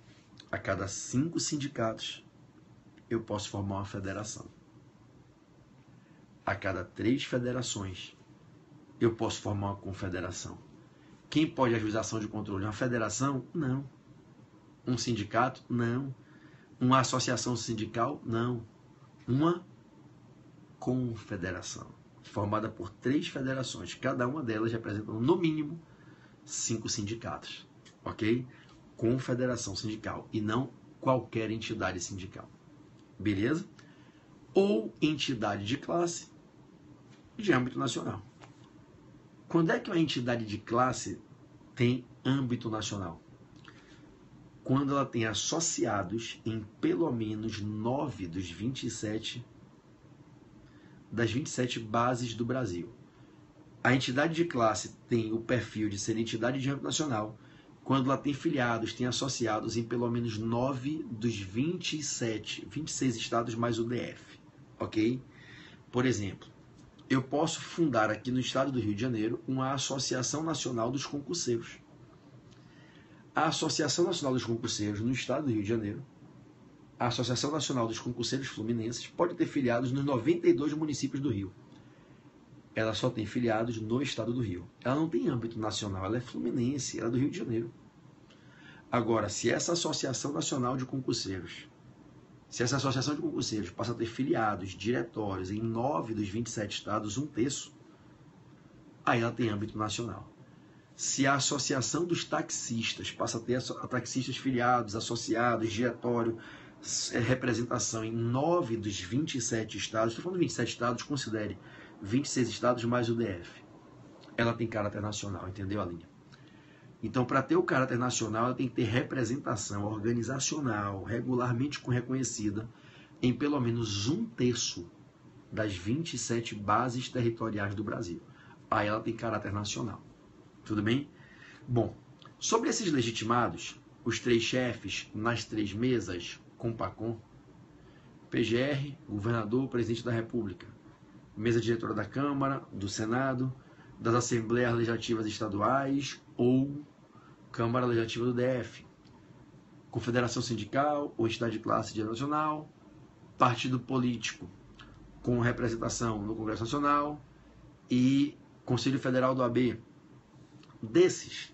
a cada 5 sindicatos, eu posso formar uma federação. A cada 3 federações, eu posso formar uma confederação. Quem pode ajuizar ação de controle? Uma federação? Não. Um sindicato? Não. Uma associação sindical? Não. Uma confederação, formada por 3 federações, cada uma delas representando, no mínimo, 5 sindicatos. Ok? Confederação sindical, e não qualquer entidade sindical. Beleza? Ou entidade de classe de âmbito nacional. Quando é que uma entidade de classe tem âmbito nacional? Quando ela tem associados em pelo menos 9 das 27 bases do Brasil. A entidade de classe tem o perfil de ser entidade de âmbito nacional quando ela tem filiados, tem associados em pelo menos 9 dos 26 estados mais o DF. Ok? Por exemplo, eu posso fundar aqui no estado do Rio de Janeiro uma Associação Nacional dos Concurseiros. A Associação Nacional dos Concurseiros no estado do Rio de Janeiro, a Associação Nacional dos Concurseiros Fluminenses, pode ter filiados nos 92 municípios do Rio. Ela só tem filiados no estado do Rio. Ela não tem âmbito nacional, ela é fluminense, ela é do Rio de Janeiro. Agora, se essa Associação Nacional de Concurseiros, passa a ter filiados, diretórios em 9 dos 27 estados, 1/3, aí ela tem âmbito nacional. Se a Associação dos Taxistas passa a ter taxistas filiados, associados, diretório, representação em 9 dos 27 estados, estou falando de 27 estados, considere 26 estados mais o DF. Ela tem caráter nacional, entendeu a linha? Então, para ter o caráter nacional, ela tem que ter representação organizacional, regularmente reconhecida, em pelo menos 1/3 das 27 bases territoriais do Brasil. Aí ela tem caráter nacional. Tudo bem? Bom, sobre esses legitimados, os 3 chefes nas 3 mesas, CONPACOM, PGR, governador, presidente da República, mesa diretora da Câmara, do Senado, das Assembleias Legislativas Estaduais ou Câmara Legislativa do DF, confederação sindical ou entidade de classe nacional, partido político com representação no Congresso Nacional e Conselho Federal do AB. Desses,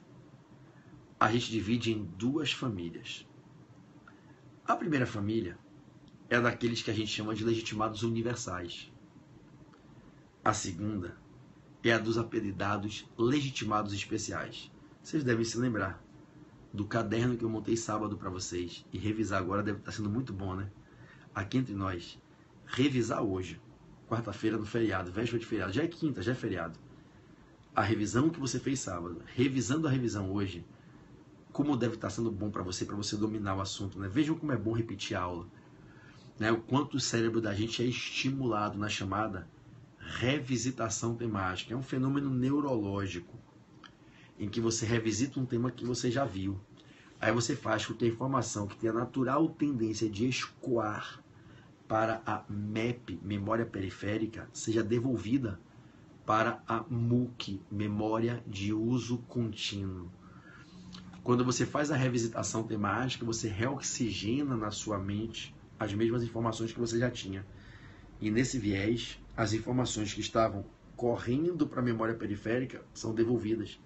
a gente divide em duas famílias. A primeira família é daqueles que a gente chama de legitimados universais. A segunda é a dos apelidados legitimados especiais. Vocês devem se lembrar do caderno que eu montei sábado para vocês. E revisar agora deve estar sendo muito bom, né? Aqui entre nós, revisar hoje, quarta-feira no feriado, véspera de feriado, já é quinta, já é feriado. A revisão que você fez sábado, revisando a revisão hoje, como deve estar sendo bom para você dominar o assunto, né? Vejam como é bom repetir a aula, né? O quanto o cérebro da gente é estimulado na chamada revisitação temática. É um fenômeno neurológico em que você revisita um tema que você já viu. Aí você faz com que a informação que tem a natural tendência de escoar para a MEP, memória periférica, seja devolvida para a MUC, memória de uso contínuo. Quando você faz a revisitação temática, você reoxigena na sua mente as mesmas informações que você já tinha. E nesse viés, as informações que estavam correndo para a memória periférica são devolvidas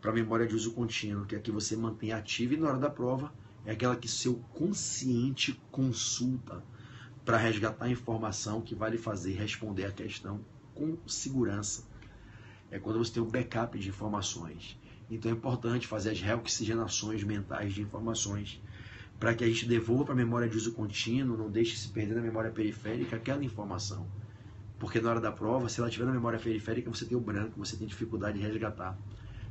para a memória de uso contínuo, que é a que você mantém ativa e na hora da prova é aquela que seu consciente consulta para resgatar a informação que vai lhe fazer responder a questão com segurança. É quando você tem um backup de informações. Então é importante fazer as reoxigenações mentais de informações para que a gente devolva para a memória de uso contínuo, não deixe se perder na memória periférica aquela informação. Porque na hora da prova, se ela estiver na memória periférica, você tem o branco, você tem dificuldade de resgatar.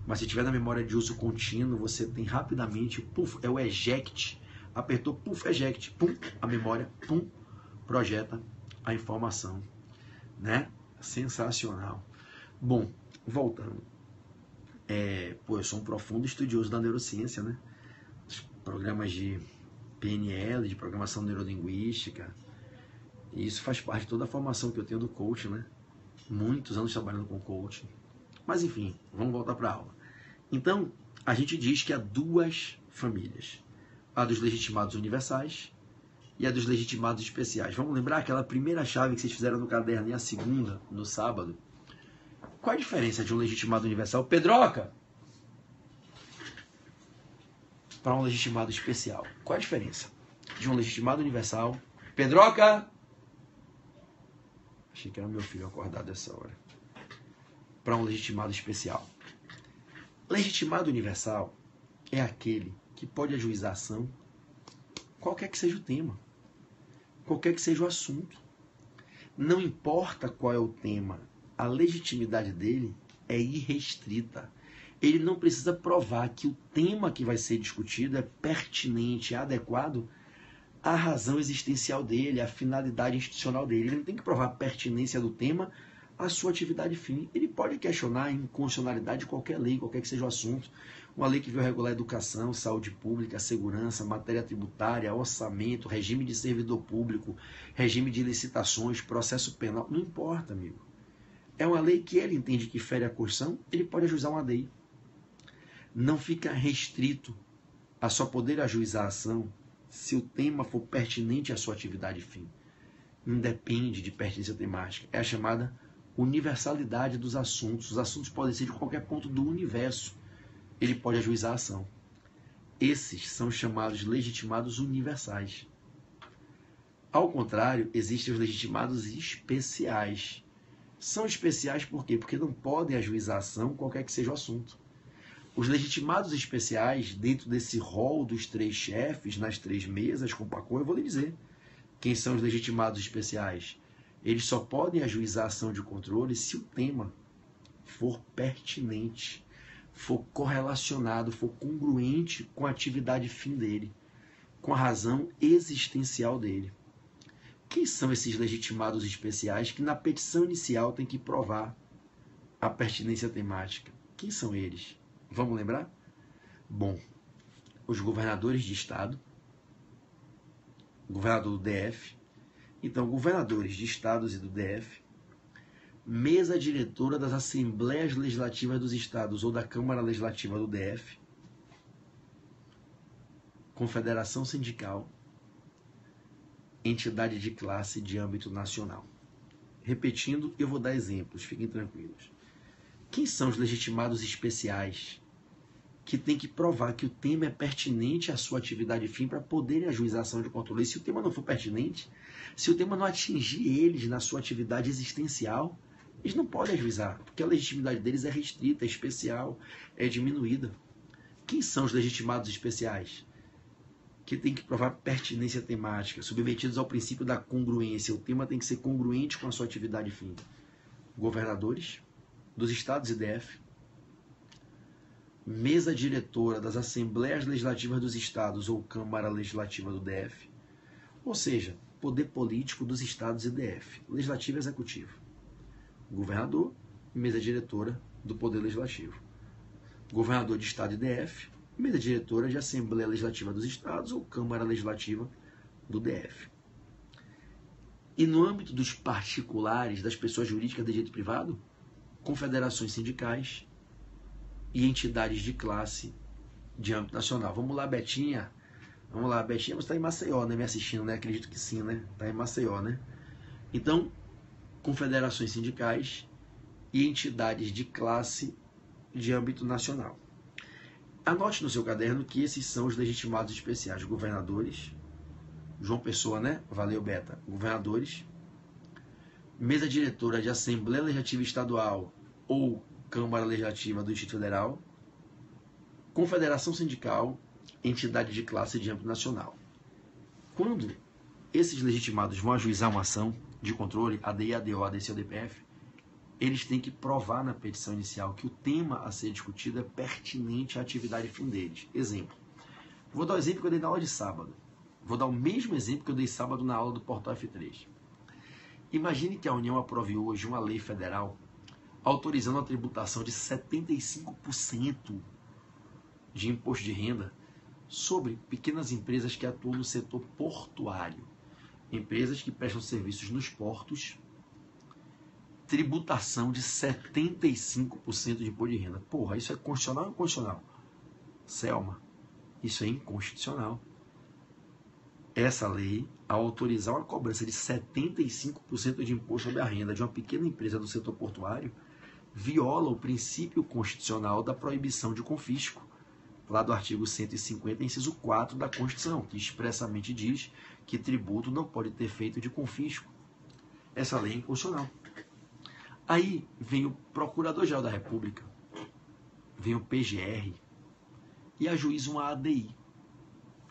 Mas se estiver na memória de uso contínuo, você tem rapidamente, puf, é o eject, apertou, puf, eject, pum, a memória, pum, projeta a informação, né? Sensacional. Bom, voltando. Eu sou um profundo estudioso da neurociência, né? Os programas de PNL, de programação neurolinguística, e isso faz parte de toda a formação que eu tenho do coaching, né? Muitos anos trabalhando com coaching. Mas enfim, vamos voltar para a aula. Então, a gente diz que há duas famílias. A dos legitimados universais e a dos legitimados especiais. Vamos lembrar aquela primeira chave que vocês fizeram no caderno e a segunda no sábado? Qual a diferença de um legitimado universal, Pedroca, para um legitimado especial? Qual a diferença de um legitimado universal? Pedroca! Achei que era meu filho acordado dessa hora. Para um legitimado especial. Legitimado universal é aquele que pode ajuizar ação, qualquer que seja o tema, qualquer que seja o assunto. Não importa qual é o tema, a legitimidade dele é irrestrita. Ele não precisa provar que o tema que vai ser discutido é pertinente, é adequado à razão existencial dele, à finalidade institucional dele. Ele não tem que provar a pertinência do tema à sua atividade fim. Ele pode questionar a inconstitucionalidade de qualquer lei, qualquer que seja o assunto. Uma lei que veio regular educação, saúde pública, segurança, matéria tributária, orçamento, regime de servidor público, regime de licitações, processo penal. Não importa, amigo. É uma lei que ele entende que fere a Constituição, ele pode ajuizar uma lei. Não fica restrito a só poder ajuizar a ação se o tema for pertinente à sua atividade fim. Independe de pertinência temática. É a chamada universalidade dos assuntos. Os assuntos podem ser de qualquer ponto do universo. Ele pode ajuizar a ação. Esses são chamados legitimados universais. Ao contrário, existem os legitimados especiais. São especiais por quê? Porque não podem ajuizar a ação qualquer que seja o assunto. Os legitimados especiais, dentro desse rol dos três chefes, nas três mesas com o Pacô, eu vou lhe dizer quem são os legitimados especiais. Eles só podem ajuizar a ação de controle se o tema for pertinente, for correlacionado, for congruente com a atividade fim dele, com a razão existencial dele. Quem são esses legitimados especiais que na petição inicial tem que provar a pertinência temática? Quem são eles? Vamos lembrar? Bom, os governadores de estado, governador do DF. Então, governadores de estados e do DF mesa diretora das Assembleias Legislativas dos Estados ou da Câmara Legislativa do DF, confederação sindical, entidade de classe de âmbito nacional. Repetindo, eu vou dar exemplos, fiquem tranquilos. Quem são os legitimados especiais que têm que provar que o tema é pertinente à sua atividade fim para poderem ajuizar a ação de controle? E se o tema não for pertinente, se o tema não atingir eles na sua atividade existencial, eles não podem ajuizar, porque a legitimidade deles é restrita, é especial, é diminuída. Quem são os legitimados especiais? Que têm que provar pertinência temática, submetidos ao princípio da congruência. O tema tem que ser congruente com a sua atividade fim. Governadores dos estados e DF, mesa diretora das Assembleias Legislativas dos Estados ou Câmara Legislativa do DF, ou seja, poder político dos estados e DF, legislativo e executivo. Governador, mesa diretora do Poder Legislativo. Governador de estado e DF, mesa diretora de Assembleia Legislativa dos Estados ou Câmara Legislativa do DF. E no âmbito dos particulares, das pessoas jurídicas de direito privado, confederações sindicais e entidades de classe de âmbito nacional. Vamos lá, Betinha. Vamos lá, Betinha. Você está em Maceió, né? Me assistindo, né? Acredito que sim, né? Está em Maceió, né? Então, confederações sindicais e entidades de classe de âmbito nacional. Anote no seu caderno que esses são os legitimados especiais. Governadores, João Pessoa, né? Valeu, Beta. Governadores, mesa diretora de Assembleia Legislativa Estadual ou Câmara Legislativa do Distrito Federal, confederação sindical, entidade de classe de âmbito nacional. Quando esses legitimados vão ajuizar uma ação de controle, ADI, ADO, ADC ou DPF, eles têm que provar na petição inicial que o tema a ser discutido é pertinente à atividade fim deles. Exemplo. Vou dar o exemplo que eu dei na aula de sábado. Vou dar o mesmo exemplo que eu dei sábado na aula do Portal F3. Imagine que a União aprove hoje uma lei federal autorizando a tributação de 75% de imposto de renda sobre pequenas empresas que atuam no setor portuário. Empresas que prestam serviços nos portos, tributação de 75% de imposto de renda. Porra, isso é constitucional ou inconstitucional? Selma, isso é inconstitucional. Essa lei, ao autorizar uma cobrança de 75% de imposto sobre a renda de uma pequena empresa do setor portuário, viola o princípio constitucional da proibição de confisco, lá do artigo 150, inciso 4 da Constituição, que expressamente diz que tributo não pode ter efeito de confisco. Essa lei é inconstitucional. Aí vem o Procurador-Geral da República, vem o PGR e ajuiza uma ADI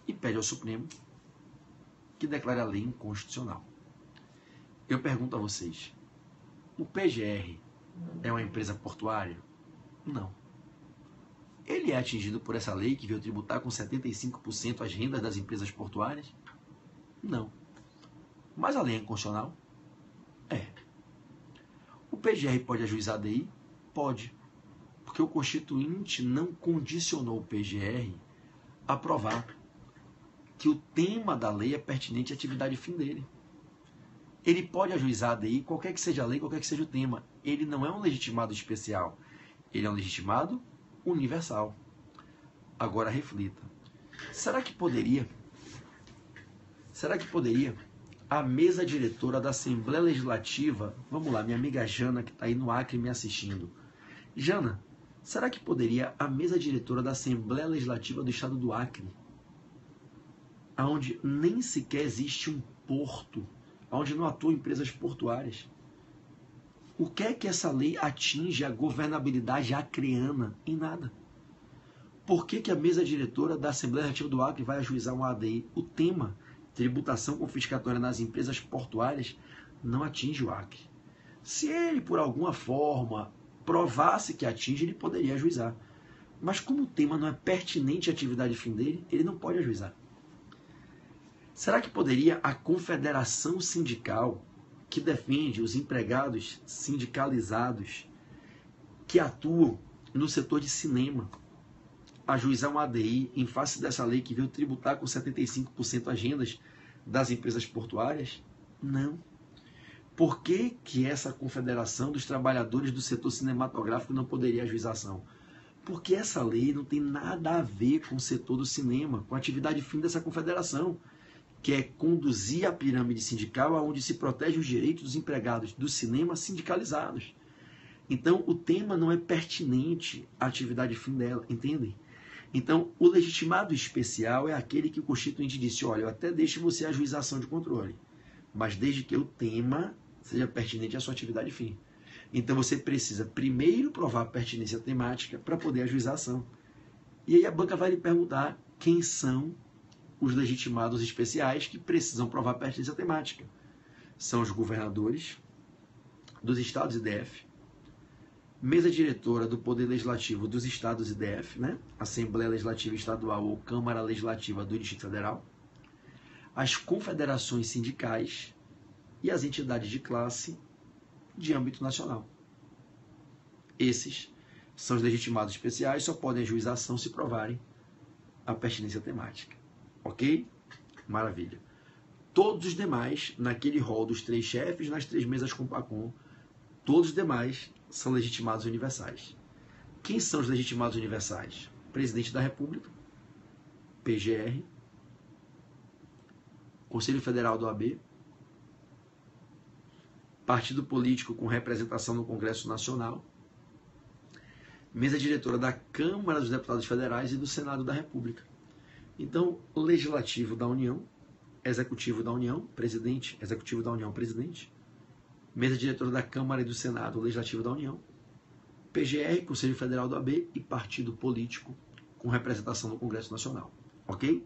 e pede ao Supremo que declare a lei inconstitucional. Eu pergunto a vocês, o PGR é uma empresa portuária? Não. Ele é atingido por essa lei que veio tributar com 75% as rendas das empresas portuárias? Não. Mas a lei é inconstitucional? É. O PGR pode ajuizar a ADI? Pode. Porque o Constituinte não condicionou o PGR a provar que o tema da lei é pertinente à atividade fim dele. Ele pode ajuizar a ADI, qualquer que seja a lei, qualquer que seja o tema. Ele não é um legitimado especial. Ele é um legitimado universal. Agora reflita. Será que poderia a mesa diretora da Assembleia Legislativa, vamos lá, minha amiga Jana, que está aí no Acre me assistindo. Jana, será que poderia a mesa diretora da Assembleia Legislativa do Estado do Acre, onde nem sequer existe um porto, onde não atuam empresas portuárias, o que é que essa lei atinge a governabilidade acreana? Em nada. Por que a mesa diretora da Assembleia Legislativa do Acre vai ajuizar uma ADI? O tema, tributação confiscatória nas empresas portuárias, não atinge o Acre. Se ele, por alguma forma, provasse que atinge, ele poderia ajuizar. Mas como o tema não é pertinente à atividade fim dele, ele não pode ajuizar. Será que poderia a confederação sindical que defende os empregados sindicalizados que atuam no setor de cinema ajuizar uma ADI em face dessa lei que veio tributar com 75% as rendas das empresas portuárias? Não. Por que que essa Confederação dos Trabalhadores do Setor Cinematográfico não poderia ajuizar ação? Porque essa lei não tem nada a ver com o setor do cinema, com a atividade fim dessa confederação, que é conduzir a pirâmide sindical aonde se protege os direitos dos empregados do cinema sindicalizados. Então, o tema não é pertinente à atividade fim dela, entendem? Então, o legitimado especial é aquele que o Constituinte disse, olha, eu até deixo você ajuizar ação de controle, mas desde que o tema seja pertinente à sua atividade fim. Então, você precisa primeiro provar a pertinência temática para poder ajuizar a ação. E aí a banca vai lhe perguntar quem são os legitimados especiais que precisam provar a pertinência temática. São os governadores dos estados e DF, mesa diretora do Poder Legislativo dos estados e DF, né? Assembleia Legislativa Estadual ou Câmara Legislativa do Distrito Federal, as confederações sindicais e as entidades de classe de âmbito nacional. Esses são os legitimados especiais, só podem ajuizar ação se provarem a pertinência temática. Ok? Maravilha. Todos os demais, naquele rol dos 3 chefes, nas 3 mesas com PACOM, todos os demais são legitimados universais. Quem são os legitimados universais? Presidente da República, PGR, Conselho Federal do OAB, partido político com representação no Congresso Nacional, mesa diretora da Câmara dos Deputados Federais e do Senado da República. Então, Legislativo da União, Executivo da União, Presidente, Executivo da União, Presidente, mesa diretora da Câmara e do Senado, Legislativo da União, PGR, Conselho Federal do AB e partido político com representação no Congresso Nacional. Ok?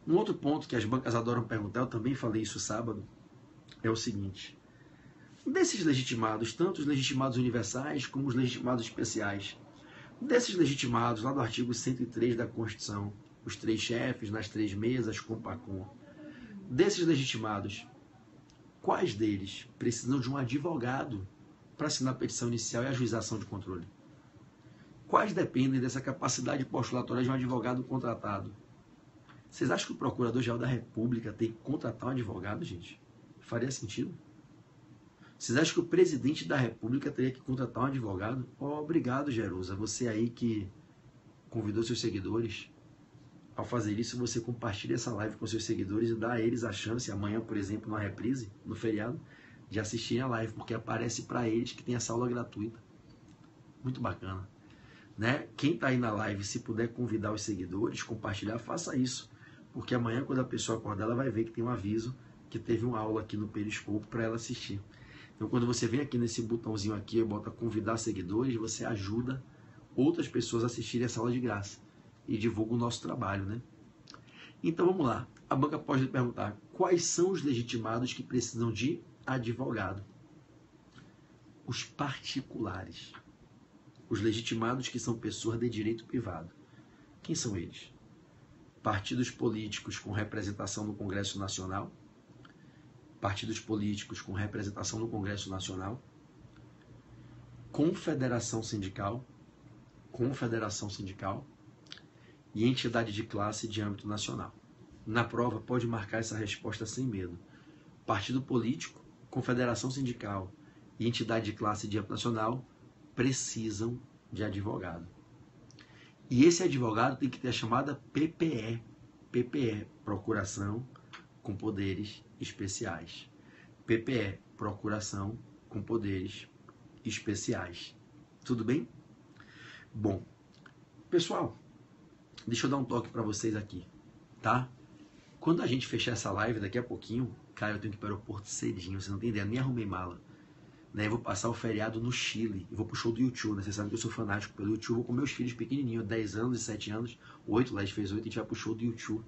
Um outro ponto que as bancas adoram perguntar, eu também falei isso sábado, é o seguinte: desses legitimados, tanto os legitimados universais como os legitimados especiais, desses legitimados, lá do artigo 103 da Constituição, os 3 chefes nas 3 mesas com PACOM, desses legitimados, quais deles precisam de um advogado para assinar a petição inicial e ajuização de controle? Quais dependem dessa capacidade postulatória de um advogado contratado? Vocês acham que o Procurador-Geral da República tem que contratar um advogado, gente? Faria sentido? Vocês acham que o Presidente da República teria que contratar um advogado? Oh, obrigado, Jerusa. Você aí que convidou seus seguidores. Ao fazer isso, você compartilha essa live com seus seguidores e dá a eles a chance, amanhã, por exemplo, na reprise, no feriado, de assistirem a live, porque aparece para eles que tem essa aula gratuita. Muito bacana. Né? Quem está aí na live, se puder convidar os seguidores, compartilhar, faça isso. Porque amanhã, quando a pessoa acordar, ela vai ver que tem um aviso que teve uma aula aqui no Periscope para ela assistir. Então, quando você vem aqui nesse botãozinho aqui e bota convidar seguidores, você ajuda outras pessoas a assistirem essa aula de graça e divulga o nosso trabalho, né? Então, vamos lá. A banca pode perguntar quais são os legitimados que precisam de advogado. Os particulares. Os legitimados que são pessoas de direito privado. Quem são eles? Partidos políticos com representação no Congresso Nacional, partidos políticos com representação no Congresso Nacional, confederação sindical e entidade de classe de âmbito nacional. Na prova, pode marcar essa resposta sem medo. Partido político, confederação sindical e entidade de classe de âmbito nacional precisam de advogado. E esse advogado tem que ter a chamada PPE. PPE, Procuração com Poderes Especiais. PPE, Procuração com Poderes Especiais. Tudo bem? Bom, pessoal, deixa eu dar um toque para vocês aqui, tá? Quando a gente fechar essa live daqui a pouquinho, cara, eu tenho que ir para o aeroporto cedinho, você não tem ideia, nem arrumei mala. Né? Eu vou passar o feriado no Chile, eu vou pro show do YouTube, né? Você sabe que eu sou fanático pelo YouTube, vou com meus filhos pequenininhos, 10 anos e 7 anos, 8, lá a gente fez 8, a gente vai pro show do YouTube,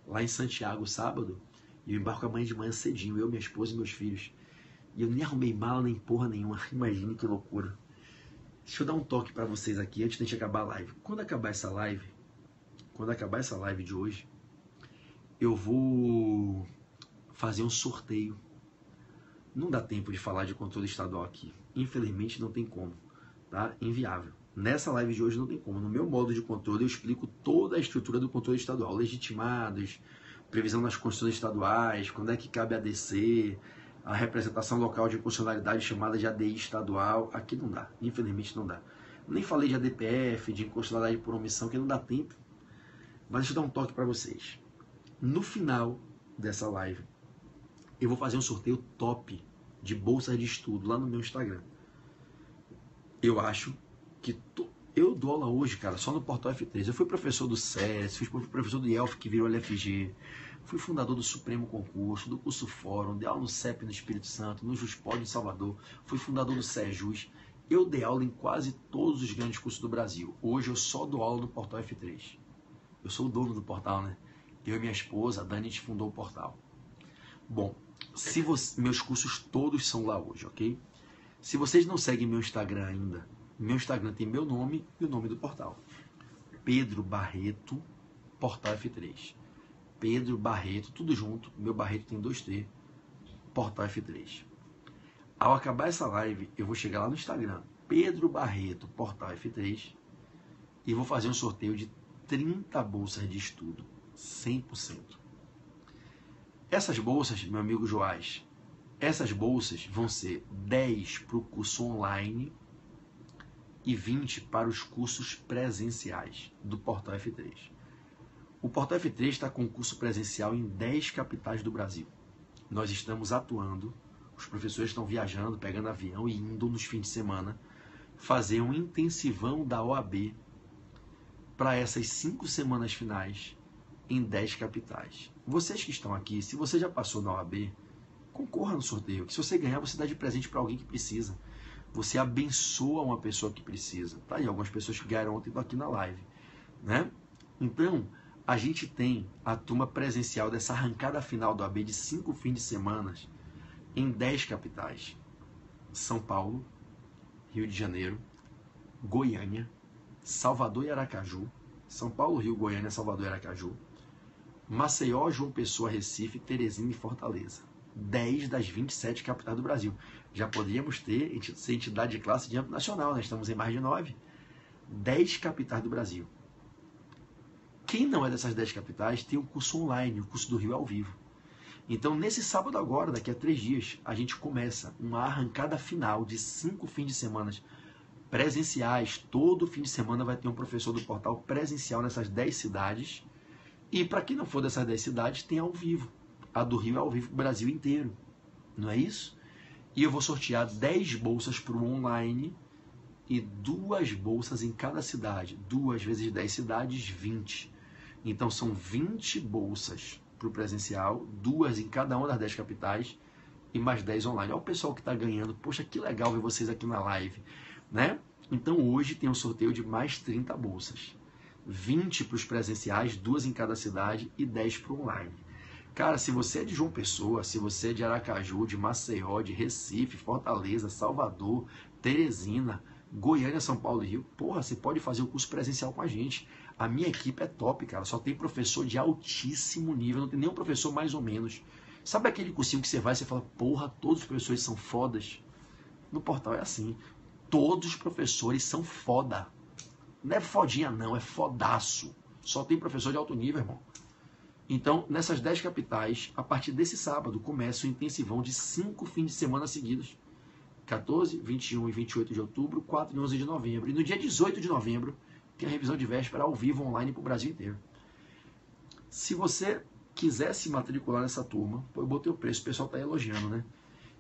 lá em Santiago, sábado, e eu embarco amanhã de manhã cedinho, eu, minha esposa e meus filhos. E eu nem arrumei mala, nem porra nenhuma, imagine que loucura. Deixa eu dar um toque para vocês aqui, antes de a gente acabar a live. Quando acabar essa live de hoje, eu vou fazer um sorteio. Não dá tempo de falar de controle estadual aqui. Infelizmente não tem como, tá? Inviável. Nessa live de hoje não tem como. No meu modo de controle eu explico toda a estrutura do controle estadual. Legitimados, previsão das constituições estaduais, quando é que cabe ADC, a representação local de inconstitucionalidade chamada de ADI estadual. Aqui não dá, infelizmente não dá. Nem falei de ADPF, de inconstitucionalidade por omissão, que não dá tempo. Mas deixa eu dar um toque para vocês. No final dessa live, eu vou fazer um sorteio top de bolsas de estudo lá no meu Instagram. Eu acho que... Eu dou aula hoje, cara, só no Portal F3. Eu fui professor do SES, fui professor do IELF, que virou LFG. Fui fundador do Supremo Concurso, do Curso Fórum, dei aula no CEP no Espírito Santo, no JUSPOD em Salvador. Fui fundador do SEJUS. Eu dei aula em quase todos os grandes cursos do Brasil. Hoje eu só dou aula no Portal F3. Eu sou o dono do portal, né? Eu e minha esposa, a Dani, a gente fundou o portal. Bom, meus cursos todos são lá hoje, ok? Se vocês não seguem meu Instagram ainda, meu Instagram tem meu nome e o nome do portal. Pedro Barreto, Portal F3. Pedro Barreto, tudo junto. Meu Barreto tem 2T. Portal F3. Ao acabar essa live, eu vou chegar lá no Instagram, Pedro Barreto, Portal F3, e vou fazer um sorteio de 30 bolsas de estudo, 100%. Essas bolsas, meu amigo Joás, essas bolsas vão ser 10 para o curso online e 20 para os cursos presenciais do Portal F3. O Portal F3 está com curso presencial em 10 capitais do Brasil. Nós estamos atuando, os professores estão viajando, pegando avião e indo nos fins de semana fazer um intensivão da OAB para essas 5 semanas finais em 10 capitais. Vocês que estão aqui, se você já passou na OAB, concorra no sorteio, que se você ganhar, você dá de presente para alguém que precisa. Você abençoa uma pessoa que precisa. Tá aí, algumas pessoas que ganharam ontem estão aqui na live, né? Então, a gente tem a turma presencial dessa arrancada final do AB de 5 fins de semana em 10 capitais. São Paulo, Rio de Janeiro, Goiânia, Salvador e Aracaju. São Paulo, Rio, Goiânia, Salvador e Aracaju. Maceió, João Pessoa, Recife, Teresina e Fortaleza. 10 das 27 capitais do Brasil. Já poderíamos ser entidade de classe de âmbito nacional, né? Estamos em mais de 9. 10 capitais do Brasil. Quem não é dessas 10 capitais tem um curso online, o curso do Rio ao vivo. Então, nesse sábado agora, daqui a 3 dias, a gente começa uma arrancada final de 5 fins de semana presenciais. Todo fim de semana vai ter um professor do portal presencial nessas 10 cidades. E para quem não for dessas 10 cidades, tem ao vivo. A do Rio é ao vivo para o Brasil inteiro. Não é isso? E eu vou sortear 10 bolsas para o online e 2 bolsas em cada cidade. 2 vezes 10 cidades, 20. Então são 20 bolsas para o presencial, 2 em cada uma das 10 capitais e mais 10 online. Olha o pessoal que está ganhando. Poxa, que legal ver vocês aqui na live, né? Então hoje tem um sorteio de mais 30 bolsas. 20 para os presenciais, 2 em cada cidade e 10 para o online. Cara, se você é de João Pessoa, se você é de Aracaju, de Maceió, de Recife, Fortaleza, Salvador, Teresina, Goiânia, São Paulo e Rio, porra, você pode fazer o curso presencial com a gente. A minha equipe é top, cara. Só tem professor de altíssimo nível, não tem nenhum professor mais ou menos. Sabe aquele cursinho que você vai e você fala, porra, todos os professores são fodas? No portal é assim. Todos os professores são foda. Não é fodinha não, é fodaço. Só tem professor de alto nível, irmão. Então, nessas 10 capitais, a partir desse sábado, começa o intensivão de 5 fins de semana seguidos. 14, 21 e 28 de outubro, 4 e 11 de novembro. E no dia 18 de novembro, tem a revisão de véspera ao vivo online para o Brasil inteiro. Se você quiser se matricular nessa turma, eu botei o preço, o pessoal está elogiando, né?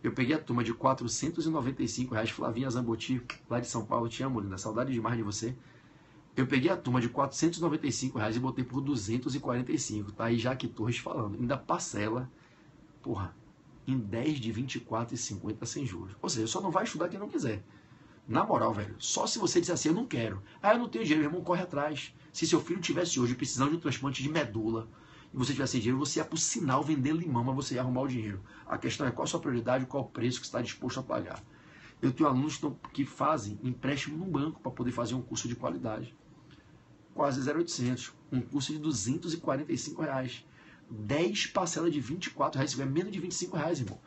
Eu peguei a turma de R$ 495, Flavinha Zamboti, lá de São Paulo, te amo, linda, saudade demais de você. Eu peguei a turma de R$ 495 e botei por 245, tá aí Jaque Torres falando. Ainda parcela, porra, em 10 de 24,50 sem juros. Ou seja, só não vai estudar quem não quiser. Na moral, velho, só se você disser assim, eu não quero. Ah, eu não tenho dinheiro, meu irmão, corre atrás. Se seu filho tivesse hoje precisando de um transplante de medula e você tivesse dinheiro, você ia pro sinal vender limão, mas você ia arrumar o dinheiro. A questão é qual a sua prioridade, qual o preço que você está disposto a pagar. Eu tenho alunos que fazem empréstimo no banco para poder fazer um curso de qualidade. Quase 0,800. Um curso de R$ 245. 10 parcelas de R$ 24, isso é menos de R$ 25, irmão.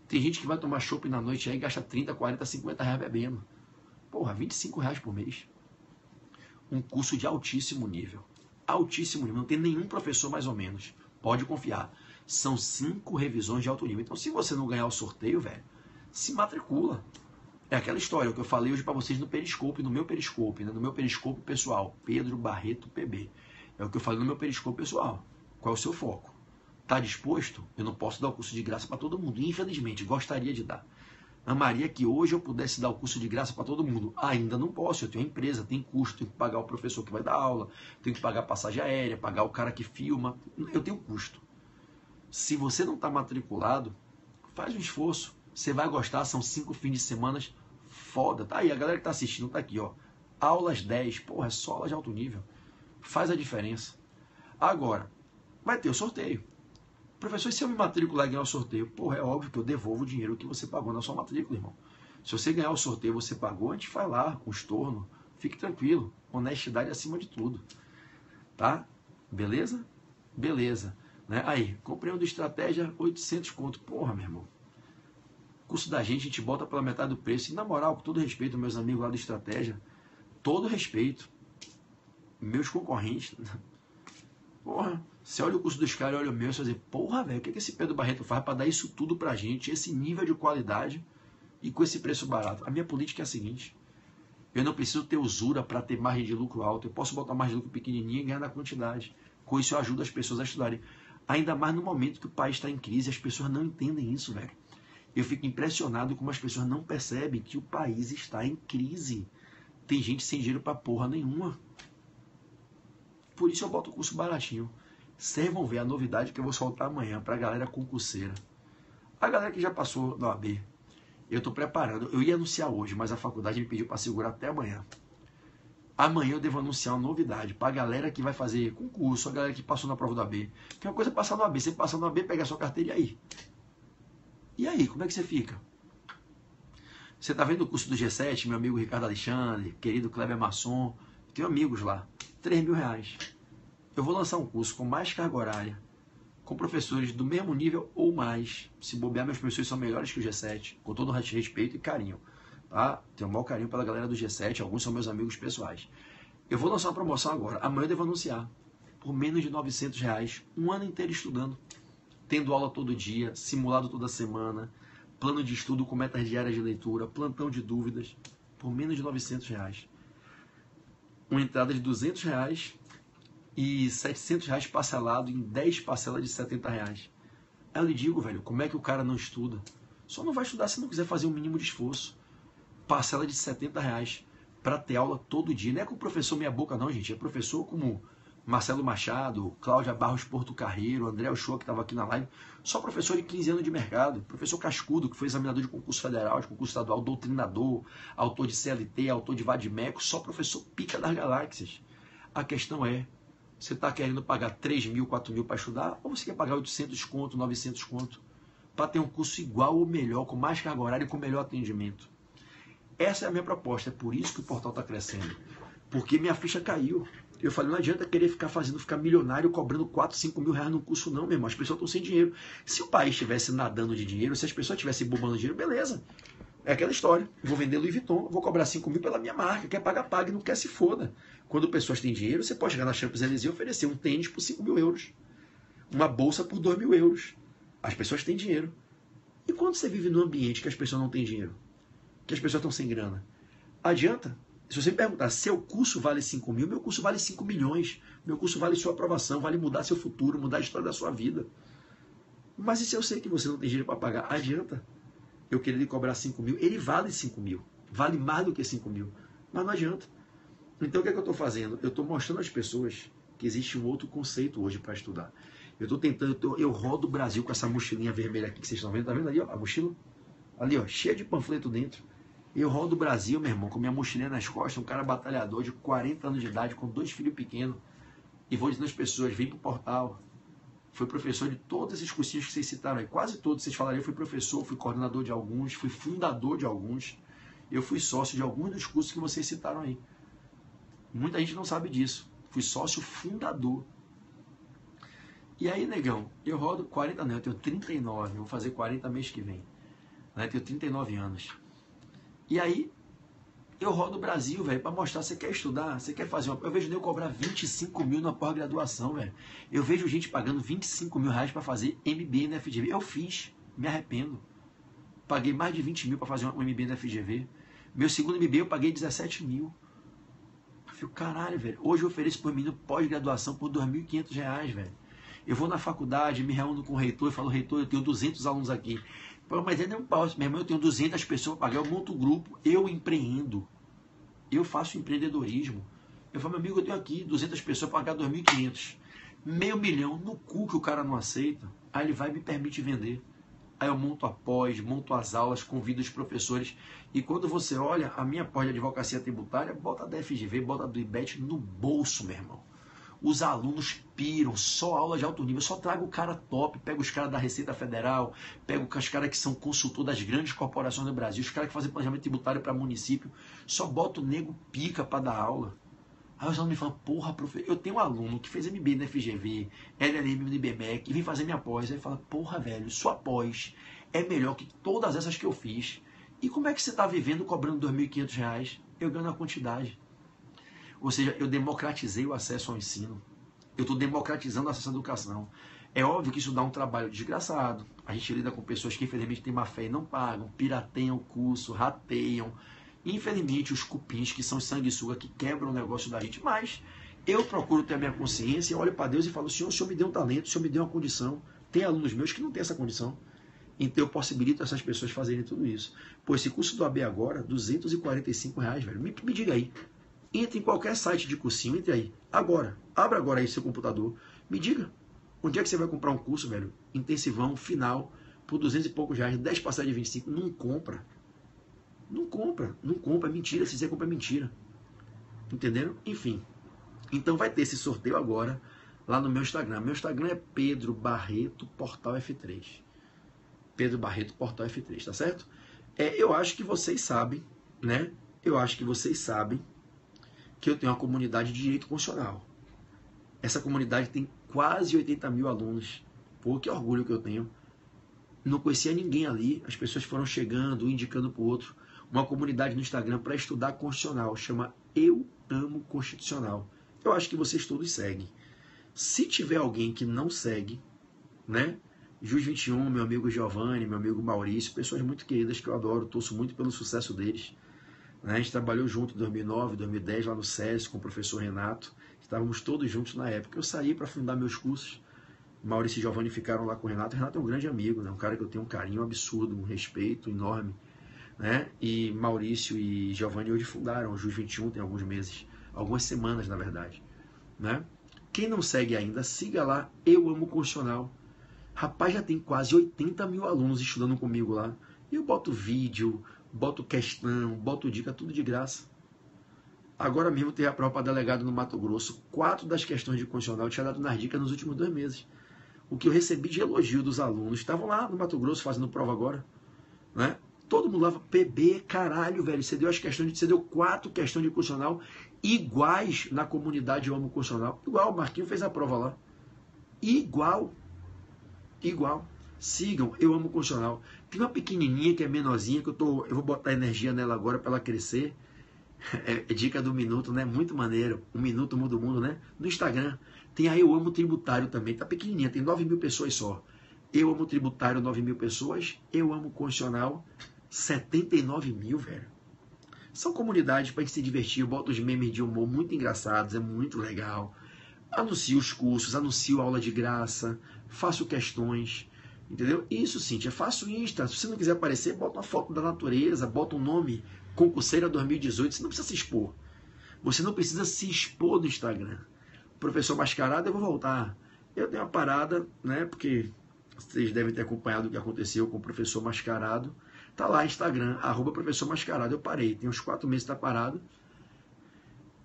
Tem gente que vai tomar chopp na noite aí e gasta 30, 40, 50 reais bebendo. Porra, R$ 25 por mês. Um curso de altíssimo nível. Altíssimo nível. Não tem nenhum professor mais ou menos. Pode confiar. São 5 revisões de alto nível. Então, se você não ganhar o sorteio, velho, se matricula. É aquela história que eu falei hoje para vocês no Periscope, no meu Periscope, né? No meu Periscope pessoal, Pedro Barreto PB. É o que eu falei no meu Periscope pessoal. Qual é o seu foco? Tá disposto? Eu não posso dar o curso de graça para todo mundo. Infelizmente, gostaria de dar. Amaria que hoje eu pudesse dar o curso de graça para todo mundo. Ainda não posso, eu tenho empresa, tem custo, tenho que pagar o professor que vai dar aula, tenho que pagar a passagem aérea, pagar o cara que filma. Eu tenho custo. Se você não está matriculado, faz um esforço. Você vai gostar, são 5 fins de semana foda. Tá aí, a galera que está assistindo tá aqui, ó. Aulas 10, porra, é só aula de alto nível. Faz a diferença. Agora, vai ter o sorteio. Professor, e se eu me matricular e ganhar o sorteio? Porra, é óbvio que eu devolvo o dinheiro que você pagou na sua matrícula, irmão. Se você ganhar o sorteio e você pagou, a gente vai lá com estorno. Fique tranquilo. Honestidade acima de tudo. Tá? Beleza? Beleza. Né? Aí, comprei um do Estratégia, 800 conto. Porra, meu irmão. O curso da gente, a gente bota pela metade do preço. E na moral, com todo respeito, meus amigos lá do Estratégia, todo respeito, meus concorrentes, porra, você olha o curso dos caras e olha o meu, você vai dizer, porra, velho, o que esse Pedro Barreto faz para dar isso tudo pra gente, esse nível de qualidade e com esse preço barato? A minha política é a seguinte, eu não preciso ter usura para ter margem de lucro alto, eu posso botar margem de lucro pequenininha e ganhar na quantidade. Com isso eu ajudo as pessoas a estudarem. Ainda mais no momento que o país está em crise, as pessoas não entendem isso, velho. Eu fico impressionado como as pessoas não percebem que o país está em crise. Tem gente sem dinheiro pra porra nenhuma. Por isso eu boto o curso baratinho. Vocês vão ver a novidade que eu vou soltar amanhã pra galera concurseira. A galera que já passou na OAB. Eu tô preparando. Eu ia anunciar hoje, mas a faculdade me pediu para segurar até amanhã. Amanhã eu devo anunciar uma novidade pra galera que vai fazer concurso, a galera que passou na prova da OAB. Que é uma coisa é passar na OAB. Você passa na OAB, pega a sua carteira e aí? E aí, como é que você fica? Você tá vendo o curso do G7, meu amigo Ricardo Alexandre, querido Kleber Masson, tenho amigos lá, R$3.000. Eu vou lançar um curso com mais carga horária, com professores do mesmo nível ou mais. Se bobear, meus professores são melhores que o G7, com todo o respeito e carinho. Tá? Tenho um maior carinho pela galera do G7, alguns são meus amigos pessoais. Eu vou lançar uma promoção agora, amanhã eu devo anunciar, por menos de R$900, um ano inteiro estudando, tendo aula todo dia, simulado toda semana, plano de estudo com metas diárias de leitura, plantão de dúvidas, por menos de R$900. Uma entrada de R$200 e R$700 parcelado em 10 parcelas de R$70. Aí eu lhe digo, velho, como é que o cara não estuda? Só não vai estudar se não quiser fazer o mínimo de esforço. Parcela de R$70 para ter aula todo dia. Não é com o professor meia boca não, gente. É professor como Marcelo Machado, Cláudia Barros Porto Carreiro, André Ochoa, que estava aqui na live. Só professor de 15 anos de mercado. Professor cascudo, que foi examinador de concurso federal, de concurso estadual, doutrinador, autor de CLT, autor de Vadimeco. Só professor pica das galáxias. A questão é, você está querendo pagar 3.000, 4.000 para estudar? Ou você quer pagar 800 conto, 900 conto? Para ter um curso igual ou melhor, com mais carga horária e com melhor atendimento. Essa é a minha proposta. É por isso que o portal está crescendo. Porque minha ficha caiu. Eu falei, não adianta querer ficar milionário cobrando 4, 5 mil reais num curso não, meu irmão. As pessoas estão sem dinheiro. Se o país estivesse nadando de dinheiro, se as pessoas estivessem bombando dinheiro, beleza. É aquela história. Eu vou vender Louis Vuitton, vou cobrar 5 mil pela minha marca. Quer pagar, pague, não quer, se foda. Quando pessoas têm dinheiro, você pode chegar na Champs-Élysées e oferecer um tênis por 5 mil euros. Uma bolsa por 2 mil euros. As pessoas têm dinheiro. E quando você vive num ambiente que as pessoas não têm dinheiro? Que as pessoas estão sem grana? Adianta? Se você me perguntar, seu curso vale 5 mil, meu curso vale 5 milhões. Meu curso vale sua aprovação, vale mudar seu futuro, mudar a história da sua vida. Mas e se eu sei que você não tem dinheiro para pagar? Adianta eu querer lhe cobrar 5 mil? Ele vale 5 mil. Vale mais do que 5 mil. Mas não adianta. Então o que é que eu estou fazendo? Eu estou mostrando às pessoas que existe um outro conceito hoje para estudar. Eu estou tentando, eu rodo o Brasil com essa mochilinha vermelha aqui que vocês estão vendo. Tá vendo ali, ó, a mochila? Ali, ó, cheia de panfleto dentro. Eu rodo o Brasil, meu irmão, com minha mochilinha nas costas, um cara batalhador de 40 anos de idade, com 2 filhos pequenos. E vou dizendo às pessoas, vem pro portal. Fui professor de todos esses cursinhos que vocês citaram aí. Quase todos vocês falariam, eu fui professor, fui coordenador de alguns, fui fundador de alguns. Eu fui sócio de alguns dos cursos que vocês citaram aí. Muita gente não sabe disso. Fui sócio fundador. E aí, negão, eu rodo 40 anos, eu tenho 39, eu vou fazer 40 mês que vem. Né? Eu tenho 39 anos. E aí, Eu rodo o Brasil, velho, para mostrar. Você quer estudar? Você quer fazer uma... Eu vejo eu cobrar 25 mil na pós-graduação, velho. Eu vejo gente pagando 25 mil reais para fazer MBA na FGV. Eu fiz, me arrependo. Paguei mais de 20 mil para fazer um MBA na FGV. Meu segundo MBA eu paguei 17 mil. Eu fico, caralho, velho. Hoje eu ofereço para o menino pós-graduação por 2.500 reais, velho. Eu vou na faculdade, me reúno com o reitor e falo, reitor, eu tenho 200 alunos aqui. Pô, mas ele não posso, meu irmão, eu tenho 200 pessoas para pagar, eu monto um grupo, eu empreendo. Eu faço empreendedorismo. Eu falo, meu amigo, eu tenho aqui 200 pessoas para pagar 2.500. R$500 mil no cu que o cara não aceita. Aí ele vai e me permite vender. Aí eu monto a pós, monto as aulas, convido os professores. E quando você olha, a minha pós de advocacia tributária, bota da FGV, bota do IBET no bolso, meu irmão. Os alunos piram, só aula de alto nível. Eu só trago o cara top, pego os caras da Receita Federal, pego os caras que são consultor das grandes corporações do Brasil, os caras que fazem planejamento tributário para município, só boto o nego pica para dar aula. Aí os alunos me falam, porra, professor, eu tenho um aluno que fez MBA na FGV, LLM no IBMEC, e vem fazer minha pós. Aí fala, porra, velho, sua pós é melhor que todas essas que eu fiz. E como é que você está vivendo cobrando R$2.500 reais? Eu ganho a quantidade. Ou seja, eu democratizei o acesso ao ensino. Eu estou democratizando o acesso à educação. É óbvio que isso dá um trabalho desgraçado. A gente lida com pessoas que, infelizmente, têm má fé e não pagam, pirateiam o curso, rateiam. Infelizmente, os cupins, que são sanguessuga, que quebram o negócio da gente. Mas eu procuro ter a minha consciência, olho para Deus e falo, Senhor, o Senhor me deu um talento, o Senhor me deu uma condição. Tem alunos meus que não têm essa condição. Então eu possibilito essas pessoas fazerem tudo isso. Pô, esse curso do AB agora, R$245, velho. Me diga aí. Entre em qualquer site de cursinho, entre aí. Agora. Abra agora aí seu computador. Me diga. Onde é que você vai comprar um curso, velho? Intensivão, final, por 200 e poucos reais, 10 passagens de 25. Não compra. Não compra. Não compra. É mentira. Se você compra, é mentira. Entenderam? Enfim. Então vai ter esse sorteio agora lá no meu Instagram. Meu Instagram é Pedro Barreto Portal F3. Pedro Barreto Portal F3, tá certo? Eu acho que vocês sabem, né? Eu acho que vocês sabem que eu tenho uma comunidade de direito constitucional. Essa comunidade tem quase 80 mil alunos. Pô, que orgulho que eu tenho. Não conhecia ninguém ali, as pessoas foram chegando, um indicando para o outro. Uma comunidade no Instagram para estudar constitucional, chama Eu Amo Constitucional. Eu acho que vocês todos seguem. Se tiver alguém que não segue, né? Jus 21, meu amigo Giovanni, meu amigo Maurício, pessoas muito queridas que eu adoro, torço muito pelo sucesso deles. A gente trabalhou junto em 2009, 2010, lá no SES, com o professor Renato. Estávamos todos juntos na época. Eu saí para fundar meus cursos. Maurício e Giovanni ficaram lá com o Renato. O Renato é um grande amigo, né? Um cara que eu tenho um carinho absurdo, um respeito enorme. Né? E Maurício e Giovanni hoje fundaram o Jus 21, tem alguns meses, algumas semanas, na verdade. Né? Quem não segue ainda, siga lá, Eu Amo Constitucional. Rapaz, já tem quase 80 mil alunos estudando comigo lá. E eu boto vídeo, boto questão, boto dica, tudo de graça. Agora mesmo teve a prova para delegado no Mato Grosso. 4 das questões de constitucional eu tinha dado nas dicas nos últimos 2 meses. O que eu recebi de elogio dos alunos. Estavam lá no Mato Grosso fazendo prova agora. Né? Todo mundo lá, PB, caralho, velho. Você deu as questões, você deu 4 questões de constitucional iguais na comunidade Eu Amo Constitucional. Igual, o Marquinhos fez a prova lá. Igual. Sigam, Eu Amo Constitucional. Tem uma pequenininha que é menorzinha, que eu vou botar energia nela agora para ela crescer. É dica do minuto, né? Muito maneiro. 1 minuto muda o mundo, né? No Instagram. Tem a Eu Amo Tributário também. Tá pequenininha, tem 9 mil pessoas só. Eu Amo Tributário, 9 mil pessoas. Eu Amo Constitucional, 79 mil, velho. São comunidades para gente se divertir. Eu boto os memes de humor muito engraçados, é muito legal. Anuncio os cursos, anuncio aula de graça, faço questões, entendeu? Isso, Cíntia, faço Insta. Se você não quiser aparecer, bota uma foto da natureza, bota um nome, Concurseira 2018. Você não precisa se expor. Você não precisa se expor no Instagram. Professor Mascarado, eu vou voltar. Eu tenho uma parada, né? Porque vocês devem ter acompanhado o que aconteceu com o professor Mascarado. Tá lá, Instagram, @professor Mascarado. Eu parei, tem uns 4 meses que tá parado.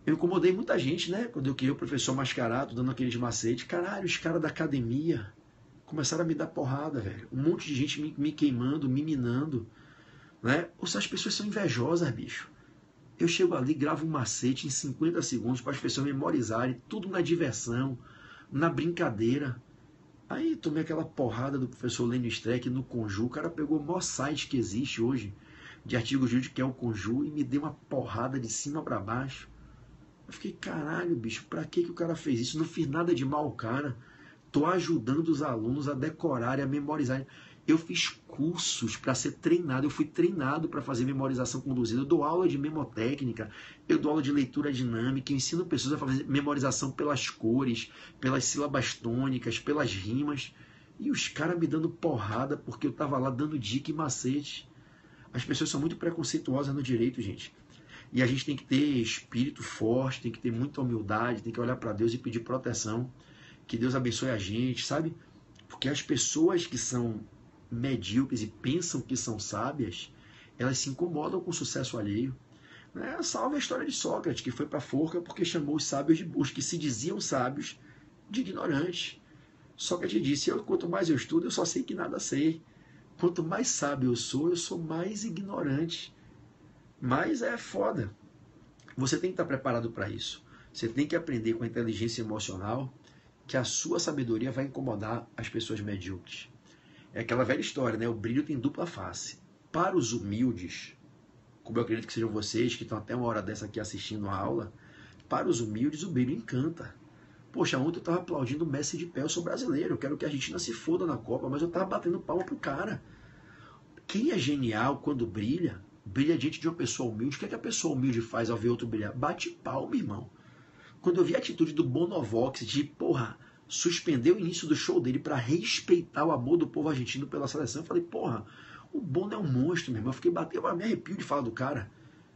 Eu incomodei muita gente, né? Quando eu criei o professor Mascarado, dando aqueles macetes. Caralho, os caras da academia começaram a me dar porrada, velho. Um monte de gente me queimando, me minando. Né? Ou seja, as pessoas são invejosas, bicho. Eu chego ali, gravo um macete em 50 segundos para as pessoas memorizarem, tudo na diversão, na brincadeira. Aí tomei aquela porrada do professor Lênio Streck no Conju. O cara pegou o maior site que existe hoje de artigo jurídico, que é o Conju, e me deu uma porrada de cima para baixo. Eu fiquei, caralho, bicho, pra que o cara fez isso? Não fiz nada de mal ao cara. Tô ajudando os alunos a decorarem, a memorizarem. Eu fiz cursos para ser treinado, eu fui treinado para fazer memorização conduzida. Eu dou aula de memotécnica, eu dou aula de leitura dinâmica, eu ensino pessoas a fazer memorização pelas cores, pelas sílabas tônicas, pelas rimas. E os caras me dando porrada porque eu tava lá dando dica e macete. As pessoas são muito preconceituosas no direito, gente. E a gente tem que ter espírito forte, tem que ter muita humildade, tem que olhar para Deus e pedir proteção. Que Deus abençoe a gente, sabe? Porque as pessoas que são medíocres e pensam que são sábias, elas se incomodam com o sucesso alheio. Salve a história de Sócrates, que foi para a forca porque chamou os sábios, os que se diziam sábios, de ignorantes. Sócrates disse, quanto mais eu estudo, eu só sei que nada sei. Quanto mais sábio eu sou mais ignorante. Mas é foda. Você tem que estar preparado para isso. Você tem que aprender com a inteligência emocional que a sua sabedoria vai incomodar as pessoas medíocres. É aquela velha história, né? O brilho tem dupla face. Para os humildes, como eu acredito que sejam vocês, que estão até uma hora dessa aqui assistindo a aula, para os humildes o brilho encanta. Poxa, ontem eu estava aplaudindo o Messi de pé, eu sou brasileiro, eu quero que a Argentina se foda na Copa, mas eu estava batendo palma pro cara. Quem é genial quando brilha, brilha diante de uma pessoa humilde. O que é que a pessoa humilde faz ao ver outro brilhar? Bate palma, irmão. Quando eu vi a atitude do Bonovox de, suspender o início do show dele para respeitar o amor do povo argentino pela seleção, eu falei, o Bono é um monstro, meu irmão. Eu fiquei batendo, eu me arrepio de falar do cara.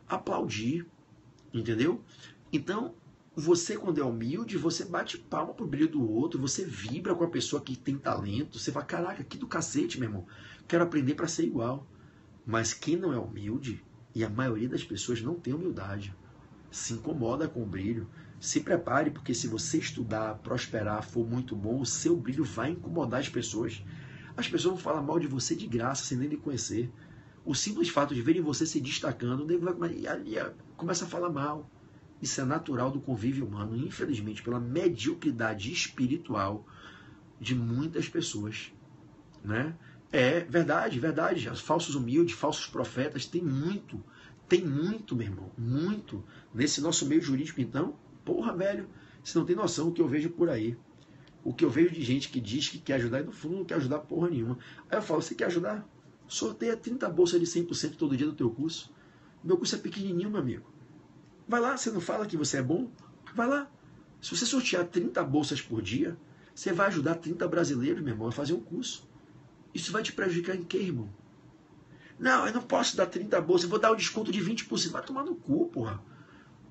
Aplaudi, entendeu? Então, você quando é humilde, você bate palma pro brilho do outro, você vibra com a pessoa que tem talento, você fala, caraca, que do cacete, meu irmão. Quero aprender para ser igual. Mas quem não é humilde, e a maioria das pessoas não tem humildade, se incomoda com o brilho. Se prepare, porque se você estudar, prosperar, for muito bom, o seu brilho vai incomodar as pessoas. As pessoas vão falar mal de você de graça, sem nem lhe conhecer. O simples fato de verem você se destacando, começa a falar mal. Isso é natural do convívio humano, infelizmente, pela mediocridade espiritual de muitas pessoas. Né? É verdade, verdade. Os falsos humildes, falsos profetas, tem muito, meu irmão, muito. Nesse nosso meio jurídico, então, velho, você não tem noção do que eu vejo por aí. O que eu vejo de gente que diz que quer ajudar e no fundo não quer ajudar porra nenhuma. Aí eu falo, você quer ajudar? Sorteia 30 bolsas de 100% todo dia do teu curso. Meu curso é pequenininho, meu amigo. Vai lá, você não fala que você é bom? Vai lá. Se você sortear 30 bolsas por dia, você vai ajudar 30 brasileiros, meu irmão, a fazer um curso. Isso vai te prejudicar em quê, irmão? Não, eu não posso dar 30 bolsas, eu vou dar um desconto de 20%. Vai tomar no cu, porra.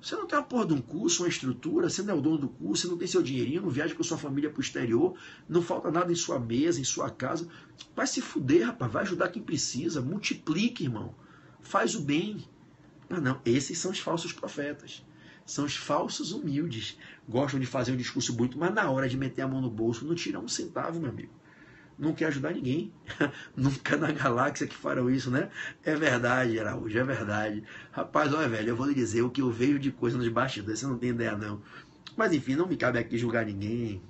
Você não tem uma porra de um curso, uma estrutura, você não é o dono do curso, você não tem seu dinheirinho, não viaja com sua família pro exterior, não falta nada em sua mesa, em sua casa. Vai se fuder, rapaz, vai ajudar quem precisa, multiplique, irmão. Faz o bem. Mas não, esses são os falsos profetas. São os falsos humildes. Gostam de fazer um discurso bonito, mas na hora de meter a mão no bolso, não tiram um centavo, meu amigo. Não quer ajudar ninguém. Nunca na galáxia que farão isso, né? É verdade, Araújo, é verdade. Rapaz, olha, velho, eu vou lhe dizer o que eu vejo de coisa nos bastidores, você não tem ideia, não. Mas, enfim, não me cabe aqui julgar ninguém.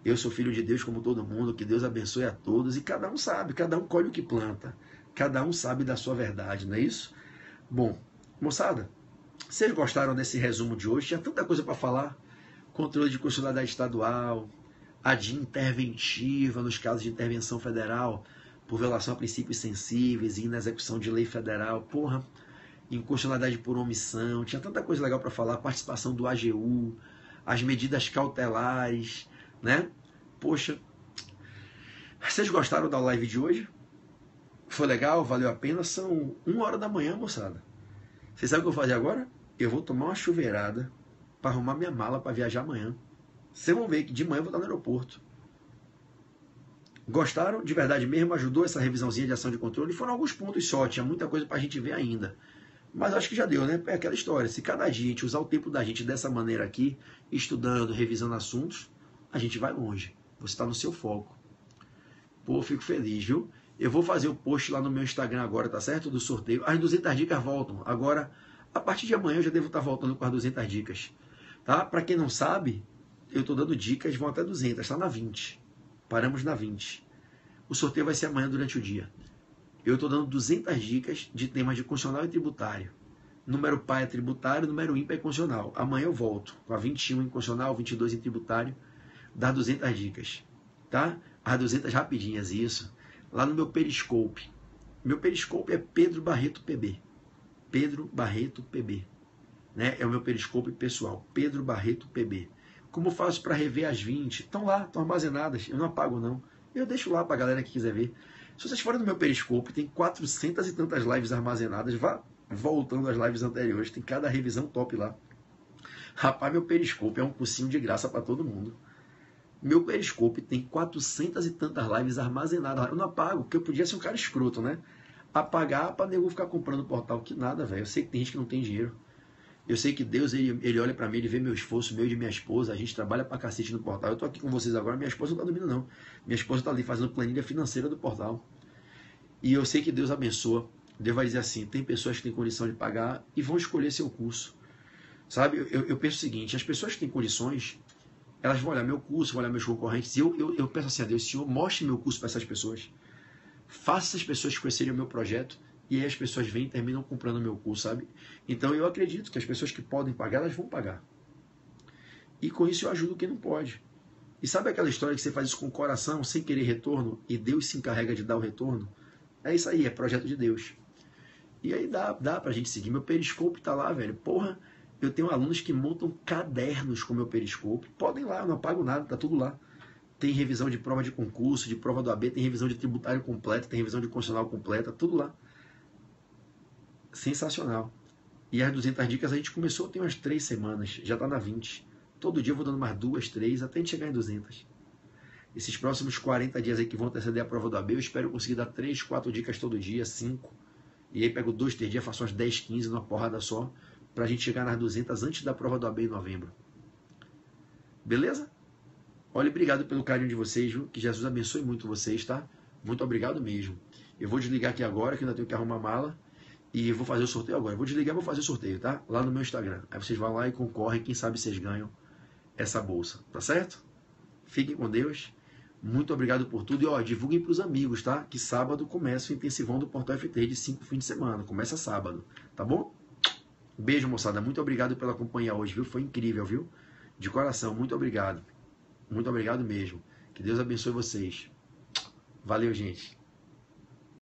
Eu sou filho de Deus como todo mundo, que Deus abençoe a todos. E cada um sabe, cada um colhe o que planta. Cada um sabe da sua verdade, não é isso? Bom, moçada, vocês gostaram desse resumo de hoje? Tinha tanta coisa para falar. Controle de constitucionalidade estadual, a de interventiva nos casos de intervenção federal por violação a princípios sensíveis e na execução de lei federal, inconstitucionalidade por omissão, tinha tanta coisa legal para falar, participação do AGU, as medidas cautelares, né? Poxa, vocês gostaram da live de hoje? Foi legal? Valeu a pena? São 1h da manhã, moçada. Vocês sabem o que eu vou fazer agora? Eu vou tomar uma chuveirada para arrumar minha mala para viajar amanhã. Vocês vão ver que de manhã eu vou estar no aeroporto. Gostaram? De verdade mesmo? Ajudou essa revisãozinha de ação de controle? Foram alguns pontos só, tinha muita coisa para a gente ver ainda. Mas acho que já deu, né? É aquela história. Se cada dia a gente usar o tempo da gente dessa maneira aqui, estudando, revisando assuntos, a gente vai longe. Você está no seu foco. Pô, fico feliz, viu? Eu vou fazer o post lá no meu Instagram agora, tá certo? Do sorteio. As 200 dicas voltam. Agora, a partir de amanhã eu já devo estar voltando com as 200 dicas. Tá? Para quem não sabe, eu estou dando dicas, vão até 200, está na 20. Paramos na 20. O sorteio vai ser amanhã durante o dia. Eu estou dando 200 dicas de temas de constitucional e tributário. Número par é tributário, número ímpar é constitucional. Amanhã eu volto com a 21 em constitucional, 22 em tributário, dar 200 dicas, tá? As 200 rapidinhas, isso. Lá no meu Periscope. Meu Periscope é Pedro Barreto PB. Pedro Barreto PB. Né? É o meu Periscope pessoal, Pedro Barreto PB. Como eu faço para rever as 20? Estão lá, estão armazenadas. Eu não apago, não. Eu deixo lá para a galera que quiser ver. Se vocês forem no meu Periscope, tem 400 e tantas lives armazenadas. Vá voltando às lives anteriores. Tem cada revisão top lá. Rapaz, meu Periscope é um cursinho de graça para todo mundo. Meu Periscope tem 400 e tantas lives armazenadas. Eu não apago, porque eu podia ser um cara escroto, né? Apagar para nego ficar comprando o portal. Que nada, velho. Eu sei que tem gente que não tem dinheiro. Eu sei que Deus, ele olha pra mim, ele vê meu esforço, meu e de minha esposa. A gente trabalha pra cacete no portal. Eu tô aqui com vocês agora, minha esposa não tá dormindo, não. Minha esposa tá ali fazendo planilha financeira do portal. E eu sei que Deus abençoa. Deus vai dizer assim, tem pessoas que têm condição de pagar e vão escolher seu curso. Sabe, eu penso o seguinte, as pessoas que têm condições, elas vão olhar meu curso, vão olhar meus concorrentes. E eu peço assim a Deus, Senhor, mostre meu curso para essas pessoas. Faça essas pessoas conhecerem o meu projeto. E aí as pessoas vêm e terminam comprando o meu curso, sabe? Então eu acredito que as pessoas que podem pagar, elas vão pagar. E com isso eu ajudo quem não pode. E sabe aquela história que você faz isso com o coração, sem querer retorno, e Deus se encarrega de dar o retorno? É isso aí, é projeto de Deus. E aí dá pra gente seguir. Meu Periscope tá lá, velho. Porra, eu tenho alunos que montam cadernos com meu Periscope. Podem ir lá, eu não pago nada, tá tudo lá. Tem revisão de prova de concurso, de prova do AB, tem revisão de tributário completa, tem revisão de constitucional completa, tudo lá. Sensacional. E as 200 dicas a gente começou tem umas 3 semanas, já está na 20. Todo dia eu vou dando mais 2, 3, até a gente chegar em 200. Esses próximos 40 dias aí que vão anteceder a prova do AB, eu espero conseguir dar 3, 4 dicas todo dia, 5. E aí pego 2, 3 dias, faço umas 10, 15 numa porrada só, pra gente chegar nas 200 antes da prova do AB em novembro. Beleza? Olha, obrigado pelo carinho de vocês, viu? Que Jesus abençoe muito vocês, tá? Muito obrigado mesmo. Eu vou desligar aqui agora, que ainda tenho que arrumar a mala. E eu vou fazer o sorteio agora. Eu vou desligar e vou fazer o sorteio, tá? Lá no meu Instagram. Aí vocês vão lá e concorrem. Quem sabe vocês ganham essa bolsa. Tá certo? Fiquem com Deus. Muito obrigado por tudo. E ó, divulguem pros amigos, tá? Que sábado começa o intensivão do Portal FT de 5 fins de semana. Começa sábado. Tá bom? Beijo, moçada. Muito obrigado pela companhia hoje, viu? Foi incrível, viu? De coração. Muito obrigado. Muito obrigado mesmo. Que Deus abençoe vocês. Valeu, gente.